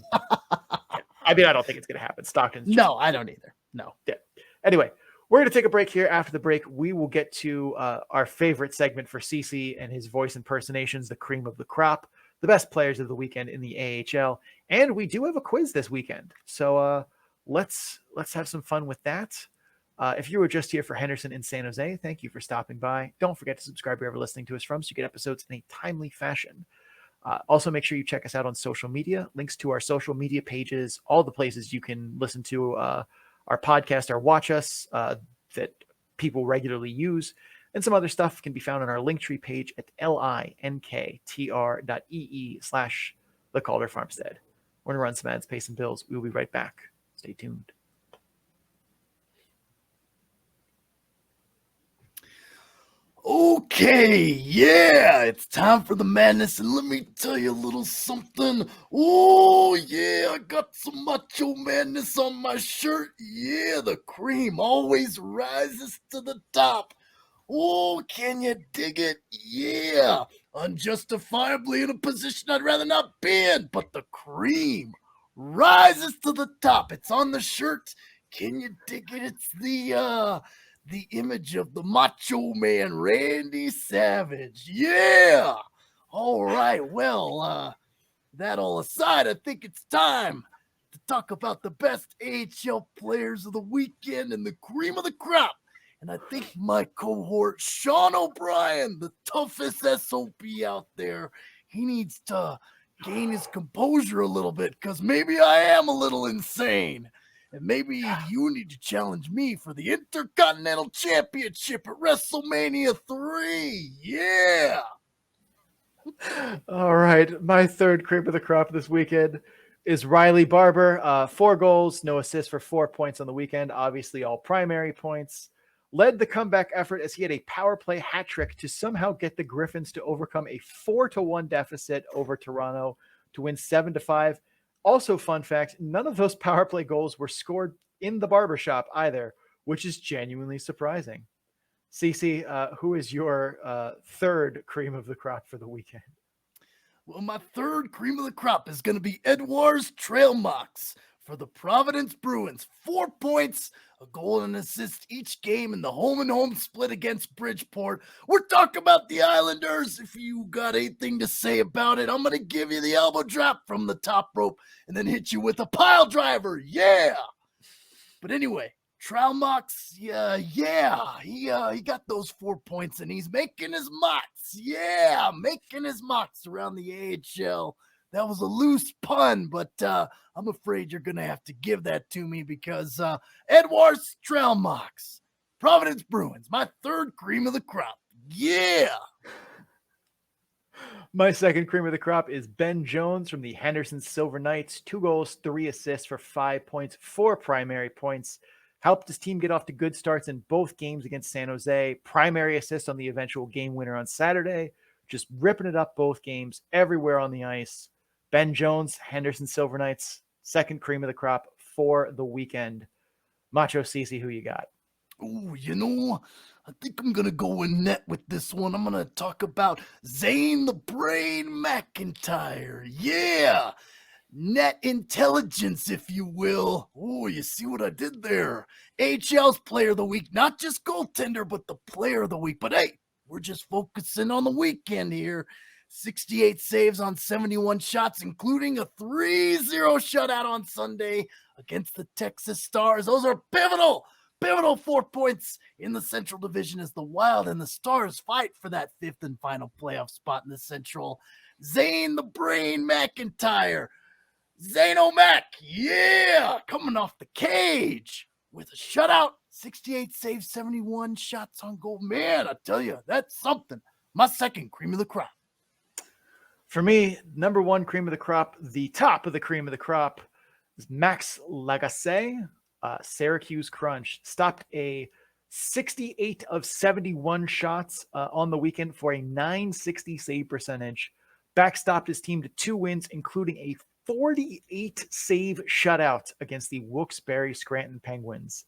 I mean, I don't think it's gonna happen. Stockton's No, I don't either. No. Yeah. Anyway, we're gonna take a break here. After the break, we will get to our favorite segment for CC and his voice impersonations, the cream of the crop, the best players of the weekend in the AHL. And we do have a quiz this weekend. So let's have some fun with that. If you were just here for Henderson in San Jose, thank you for stopping by. Don't forget to subscribe wherever listening to us from so you get episodes in a timely fashion. Also, make sure you check us out on social media. Links to our social media pages, all the places you can listen to our podcast or watch us that people regularly use, and some other stuff can be found on our Linktree page at linktr.ee/the Calder Farmstead. We're going to run some ads, pay some bills. We will be right back. Stay tuned. Okay, yeah, it's time for the madness, and let me tell you a little something. Oh, yeah, I got some macho madness on my shirt. Yeah, the cream always rises to the top. Oh, can you dig it? Yeah, unjustifiably in a position I'd rather not be in, but the cream rises to the top. It's on the shirt. Can you dig it? It's the image of the Macho Man, Randy Savage. Yeah. All right. Well, that all aside, I think it's time to talk about the best AHL players of the weekend and the cream of the crop. And I think my cohort, Sean O'Brien, the toughest SOB out there, he needs to gain his composure a little bit because maybe I am a little insane. And maybe you need to challenge me for the Intercontinental Championship at WrestleMania 3. Yeah. All right. My third cream of the crop this weekend is Riley Barber. 4 goals, no assists for 4 points on the weekend. Obviously, all primary points. Led the comeback effort as he had a power play hat trick to somehow get the Griffins to overcome a 4-1 deficit over Toronto to win 7-5. Also, fun fact, none of those power play goals were scored in the barbershop either, which is genuinely surprising. Cece, who is your third cream of the crop for the weekend? Well, my third cream of the crop is going to be Edouard's Trail Mox for the Providence Bruins. 4 points, a goal and an assist each game in the home-and-home split against Bridgeport. We're talking about the Islanders. If you got anything to say about it, I'm going to give you the elbow drop from the top rope and then hit you with a pile driver. Yeah. But anyway, Trail Mox, he got those 4 points and he's making his mocks. Yeah, making his mocks around the AHL. That was a loose pun, but I'm afraid you're going to have to give that to me because Edouard Trail Mox, Providence Bruins, my third cream of the crop. Yeah. My second cream of the crop is Ben Jones from the Henderson Silver Knights. 2 goals, 3 assists for 5 points, 4 primary points. Helped his team get off to good starts in both games against San Jose. Primary assist on the eventual game winner on Saturday. Just ripping it up both games, everywhere on the ice. Ben Jones, Henderson Silver Knights, second cream of the crop for the weekend. Macho Cece, who you got? Oh, I think I'm going to go in net with this one. I'm going to talk about Zane the Brain McIntyre. Yeah. Net intelligence, if you will. Oh, you see what I did there? AHL's player of the week, not just goaltender, but the player of the week. But hey, we're just focusing on the weekend here. 68 saves on 71 shots, including a 3-0 shutout on Sunday against the Texas Stars. Those are pivotal 4 points in the Central Division as the Wild and the Stars fight for that 5th and final playoff spot in the Central. Zane the Brain McIntyre. Zano Mac, yeah, coming off the cage with a shutout, 68 saves, 71 shots on goal. Man, I tell you, that's something. My second cream of the crop. For me, number 1 cream of the crop, the top of the cream of the crop, is Max Lagacé, Syracuse Crunch. Stopped a 68 of 71 shots on the weekend for a .960 save percentage. Backstopped his team to 2 wins, including a 48 save shutout against the Wilkes-Barre Scranton Penguins.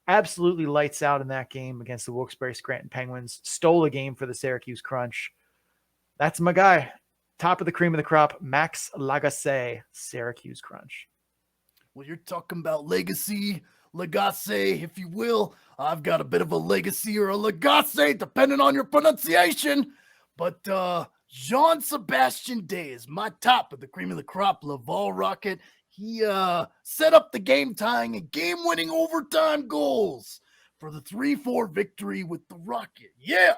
Absolutely lights out in that game against the Wilkes-Barre Scranton Penguins. Stole a game for the Syracuse Crunch. That's my guy. Top of the cream of the crop, Max Lagacé, Syracuse Crunch. Well, you're talking about legacy, if you will. I've got a bit of a legacy or a legacy, depending on your pronunciation. But Jean-Sebastien Day is my top of the cream of the crop. Laval Rocket. He set up the game-tying and game-winning overtime goals for the 3-4 victory with the Rocket. Yeah.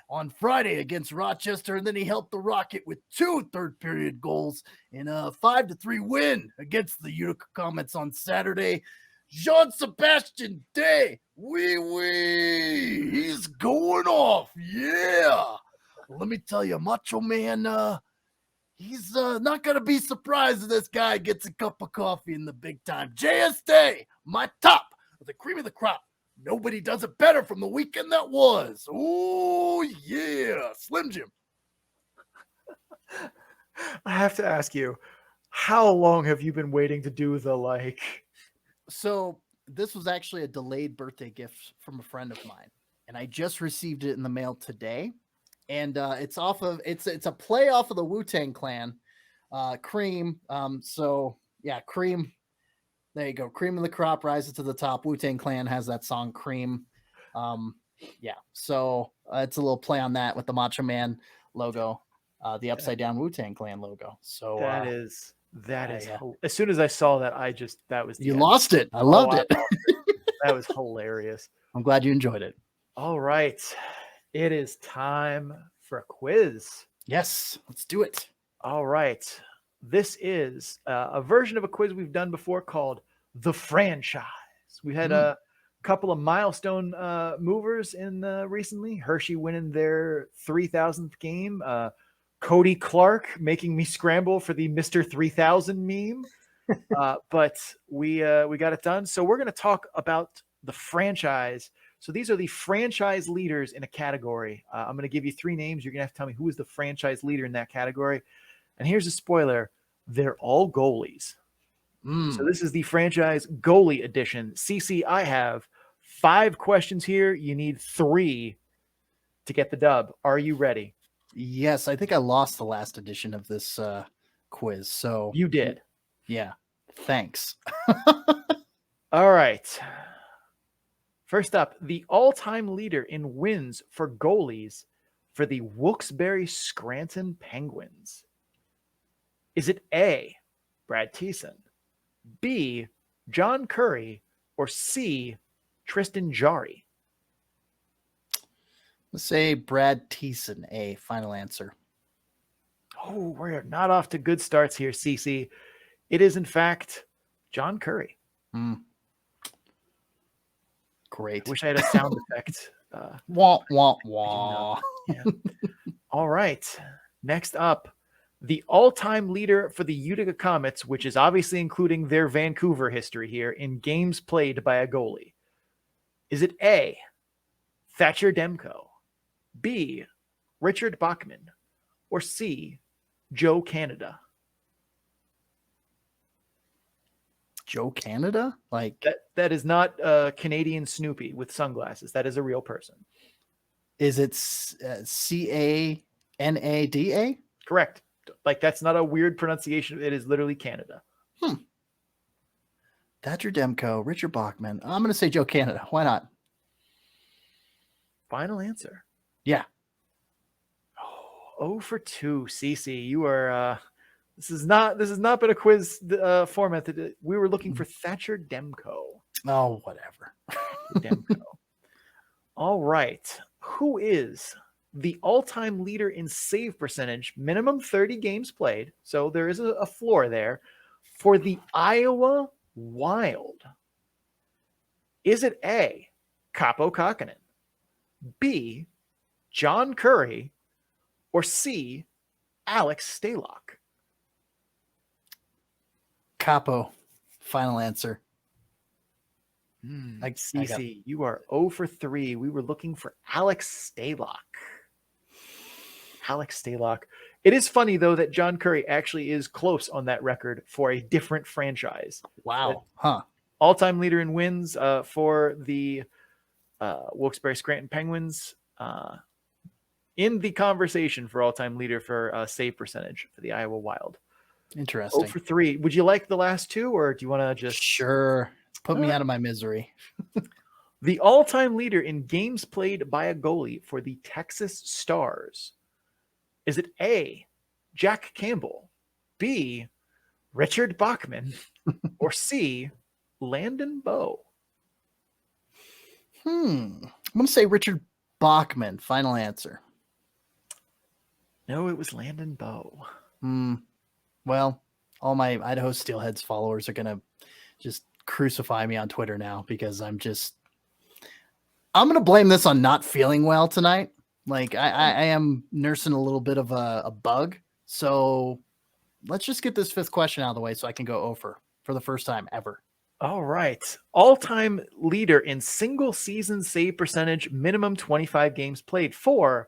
On Friday against Rochester, and then he helped the Rocket with 2 third-period goals in a 5-3 win against the Utica Comets on Saturday. Jean-Sebastien Day, he's going off, yeah. Well, let me tell you, Macho Man, he's not going to be surprised if this guy gets a cup of coffee in the big time. JS Day, my top of the cream of the crop. Nobody does it better from the weekend that was. Oh, yeah. Slim Jim. I have to ask you, how long have you been waiting to do the like? So this was actually a delayed birthday gift from a friend of mine, and I just received it in the mail today. And it's a play off of the Wu-Tang Clan, Cream. So yeah, Cream. There you go. Cream of the crop rises to the top. Wu-Tang Clan has that song Cream. Yeah. So it's a little play on that with the Macho Man logo, the upside down Wu-Tang Clan logo. So that is as soon as I saw that, that was you lost it. I loved it. That was hilarious. I'm glad you enjoyed it. All right. It is time for a quiz. Yes, let's do it. All right. This is a version of a quiz we've done before called The Franchise. We had a couple of milestone movers in recently. Hershey winning their 3,000th game. Cody Clark making me scramble for the Mr. 3000 meme. But we got it done. So we're going to talk about the franchise. So these are the franchise leaders in a category. I'm going to give you 3 names. You're going to have to tell me who is the franchise leader in that category. And here's a spoiler. They're all goalies. So this is the franchise goalie edition. CC, I have 5 questions here. You need 3 to get the dub. Are you ready? Yes, I think I lost the last edition of this quiz. So You did. yeah, thanks. All right. First up, the all-time leader in wins for goalies for the Wilkes-Barre Scranton Penguins. Is it A, Brad Thiessen, B, John Curry, or C, Tristan Jarry? Let's say Brad Thiessen, A. Final answer. Oh, we're not off to good starts here, CC. It is, in fact, John Curry. Great. I wish I had a sound effect. Wah, wah, wah. Yeah. All right. Next up, the all-time leader for the Utica Comets, which is obviously including their Vancouver history here, in games played by a goalie. Is it A, Thatcher Demko, B, Richard Bachman, or C, Joe Canada? Joe Canada? Like That is not Canadian Snoopy with sunglasses. That is a real person. is it Canada? Correct. Like, that's not a weird pronunciation. It is literally Canada. Thatcher Demko, Richard Bachman. I'm going to say Joe Canada. Why not? Final answer. Yeah. Oh, for 2, CC. You are this has not been a quiz format that we were looking for. Thatcher Demko. Oh, whatever. Demko. All right. Who is the all-time leader in save percentage, minimum 30 games played? So there is a floor there for the Iowa Wild. Is it A, Kaapo Kakkonen, B, John Curry, or C, Alex Stalock? Capo. Final answer. CC, you are 0 for 3. We were looking for Alex Stalock. Alex Stalock. It is funny, though, that John Curry actually is close on that record for a different franchise. Wow. Huh. All-time leader in wins for the Wilkes-Barre Scranton Penguins. In the conversation for all-time leader for save percentage for the Iowa Wild. Interesting. 0 for 3. Would you like the last 2, or do you want to just... Sure. Put me out of my misery. The all-time leader in games played by a goalie for the Texas Stars. Is it A, Jack Campbell, B, Richard Bachman, or C, Landon Bowe? I'm going to say Richard Bachman. Final answer. No, it was Landon Bowe. Well, all my Idaho Steelheads followers are going to just crucify me on Twitter now because I'm going to blame this on not feeling well tonight. Like I am nursing a little bit of a bug. So let's just get this 5th question out of the way so I can go over for the first time ever. All right. All-time leader in single season save percentage, minimum 25 games played for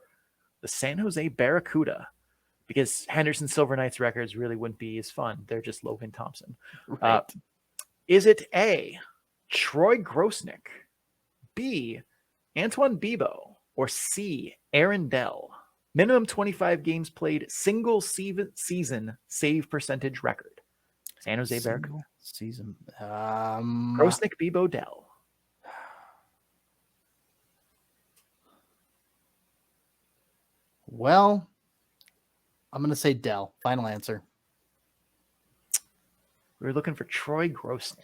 the San Jose Barracuda, because Henderson Silver Knights records really wouldn't be as fun. They're just Logan Thompson. Right. Is it A, Troy Grosnick, B, Antoine Bibeau, or C, Aaron Dell? Minimum 25 games played, single season save percentage record. San Jose Barracuda. Season. Grosnick, Bibeau, Dell. Well, I'm going to say Dell. Final answer. We were looking for Troy Grosnick.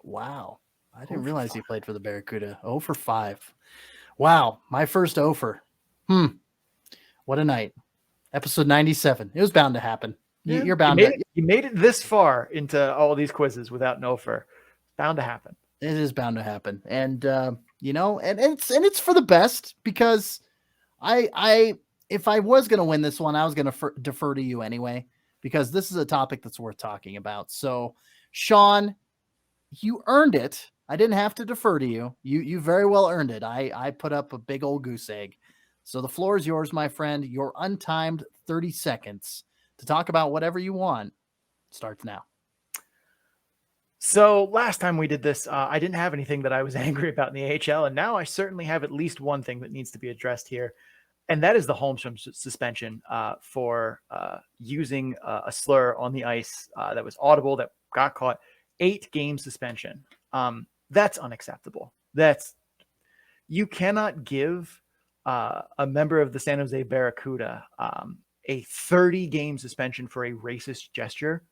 Wow. I didn't realize he played for the Barracuda. 0 for 5. Wow. My first 0 for. What a night. Episode 97. It was bound to happen. You're bound to. You made it this far into all these quizzes without an offer. Bound to happen. It is bound to happen, and you know, and it's for the best, because I if I was going to win this one, I was going to defer to you anyway, because this is a topic that's worth talking about. So, Sean, you earned it. I didn't have to defer to you. You very well earned it. I put up a big old goose egg. So the floor is yours, my friend. Your untimed 30 seconds to talk about whatever you want starts now. So last time we did this, I didn't have anything that I was angry about in the AHL, and now I certainly have at least one thing that needs to be addressed here, and that is the Holmstrom suspension for using a slur on the ice that was audible, that got caught. 8-game suspension. That's unacceptable. You cannot give a member of the San Jose Barracuda a 30-game suspension for a racist gesture,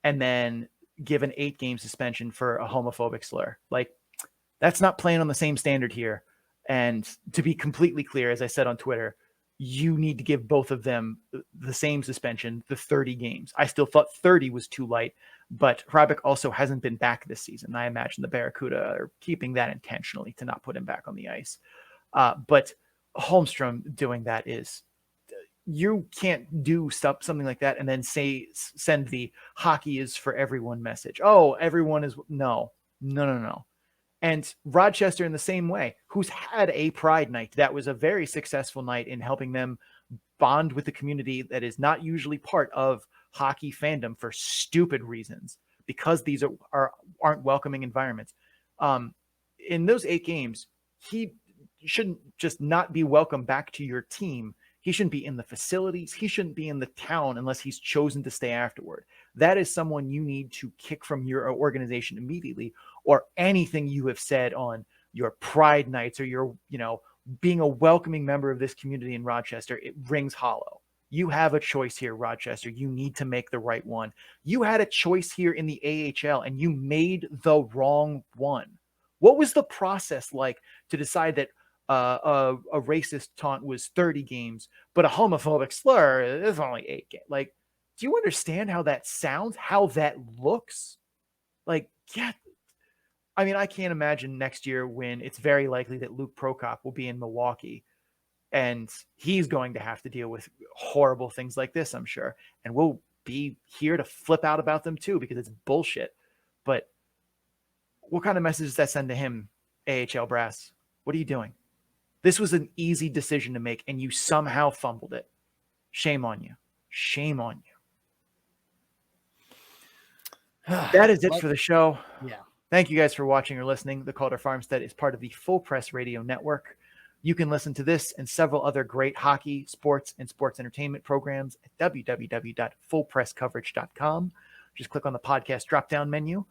and then give an 8-game suspension for a homophobic slur. Like, that's not playing on the same standard here. And to be completely clear, as I said on Twitter, you need to give both of them the same suspension, the 30 games. I still thought 30 was too light, but Hrabic also hasn't been back this season. I imagine the Barracuda are keeping that intentionally to not put him back on the ice. But Holmstrom doing that is, you can't do something like that and then send the hockey is for everyone message. Oh, everyone is no. And Rochester in the same way, who's had a Pride night that was a very successful night in helping them bond with the community that is not usually part of hockey fandom for stupid reasons, because these aren't welcoming environments. In those 8 games, he shouldn't just not be welcome back to your team. He shouldn't be in the facilities. He shouldn't be in the town unless he's chosen to stay afterward. That is someone you need to kick from your organization immediately, or anything you have said on your Pride nights or your, being a welcoming member of this community in Rochester. It rings hollow. You have a choice here, Rochester. You need to make the right one. You had a choice here in the AHL and you made the wrong one. What was the process like to decide that a racist taunt was 30 games, but a homophobic slur is only 8 games? Like, do you understand how that sounds? How that looks? Like, yeah. I mean, I can't imagine next year, when it's very likely that Luke Prokop will be in Milwaukee, and he's going to have to deal with horrible things like this, I'm sure. And we'll be here to flip out about them too, because it's bullshit. But what kind of message does that send to him, AHL brass? What are you doing? This was an easy decision to make, and you somehow fumbled it. Shame on you. Shame on you. That is it for the show. Yeah. Thank you guys for watching or listening. The Calder Farmstead is part of the Full Press Radio Network. You can listen to this and several other great hockey, sports, and sports entertainment programs at www.fullpresscoverage.com. Just click on the podcast drop-down menu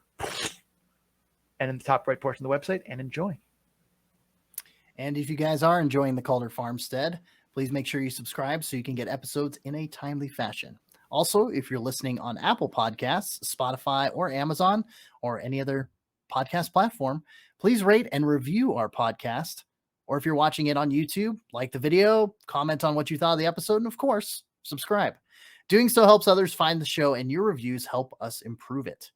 and in the top right portion of the website, and enjoy. And if you guys are enjoying the Calder Farmstead, please make sure you subscribe so you can get episodes in a timely fashion. Also, if you're listening on Apple Podcasts, Spotify, or Amazon, or any other podcast platform, please rate and review our podcast. Or if you're watching it on YouTube, like the video, comment on what you thought of the episode, and of course, subscribe. Doing so helps others find the show, and your reviews help us improve it.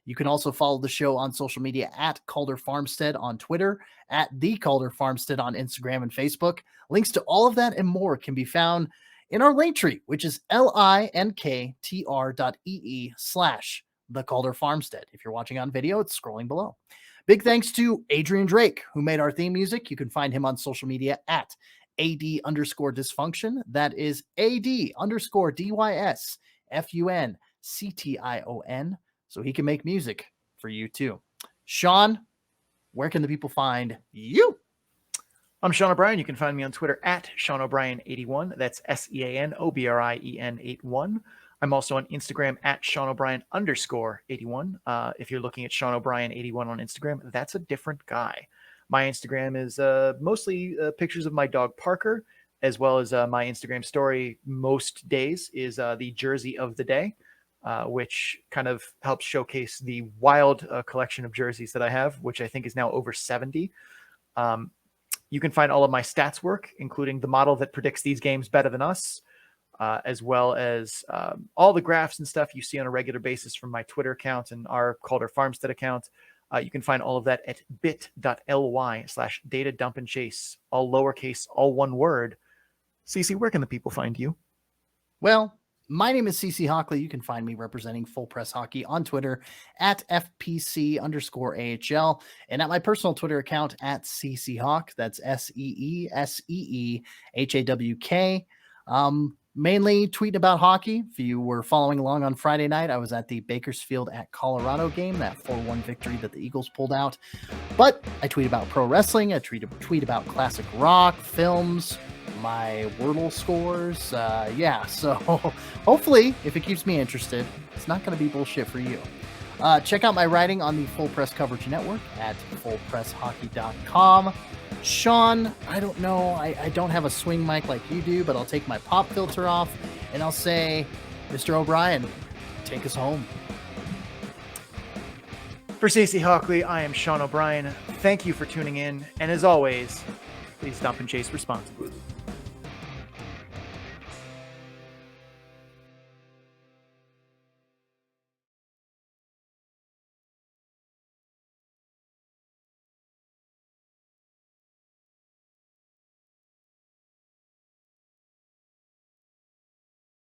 You can also follow the show on social media at Calder Farmstead on Twitter, at The Calder Farmstead on Instagram and Facebook. Links to all of that and more can be found in our link tree, which is linktr.ee/The Calder Farmstead. If you're watching on video, it's scrolling below. Big thanks to Adrian Drake, who made our theme music. You can find him on social media at AD_dysfunction. That is AD_DYSFUNCTION. So he can make music for you too. Sean, where can the people find you? I'm Sean O'Brien. You can find me on Twitter at Sean O'Brien81. That's SeanObrien81. I'm also on Instagram at Sean O'Brien_81. If you're looking at Sean O'Brien81 on Instagram, that's a different guy. My Instagram is mostly pictures of my dog Parker, as well as my Instagram story most days is the jersey of the day, which kind of helps showcase the wild collection of jerseys that I have, which I think is now over 70. You can find all of my stats work, including the model that predicts these games better than us, as well as all the graphs and stuff you see on a regular basis from my Twitter account and our Calder Farmstead account. You can find all of that at bit.ly/data-dump-and-chase, all lowercase, all one word. CC, where can the people find you? Well, my name is CC Hockley. You can find me representing Full Press Hockey on Twitter at FPC_AHL and at my personal Twitter account at CCHawk. That's SEESEEHAWK. Mainly tweeting about hockey. If you were following along on Friday night, I was at the Bakersfield at Colorado game, that 4-1 victory that the Eagles pulled out. But I tweet about pro wrestling. I tweet about classic rock, films, my Wordle scores. So hopefully, if it keeps me interested, it's not going to be bullshit for you. Check out my writing on the Full Press Coverage Network at fullpresshockey.com. Sean, I don't know. I don't have a swing mic like you do, but I'll take my pop filter off and I'll say, Mr. O'Brien, take us home. For CC Hockley, I am Sean O'Brien. Thank you for tuning in. And as always, please dump and chase responsibly.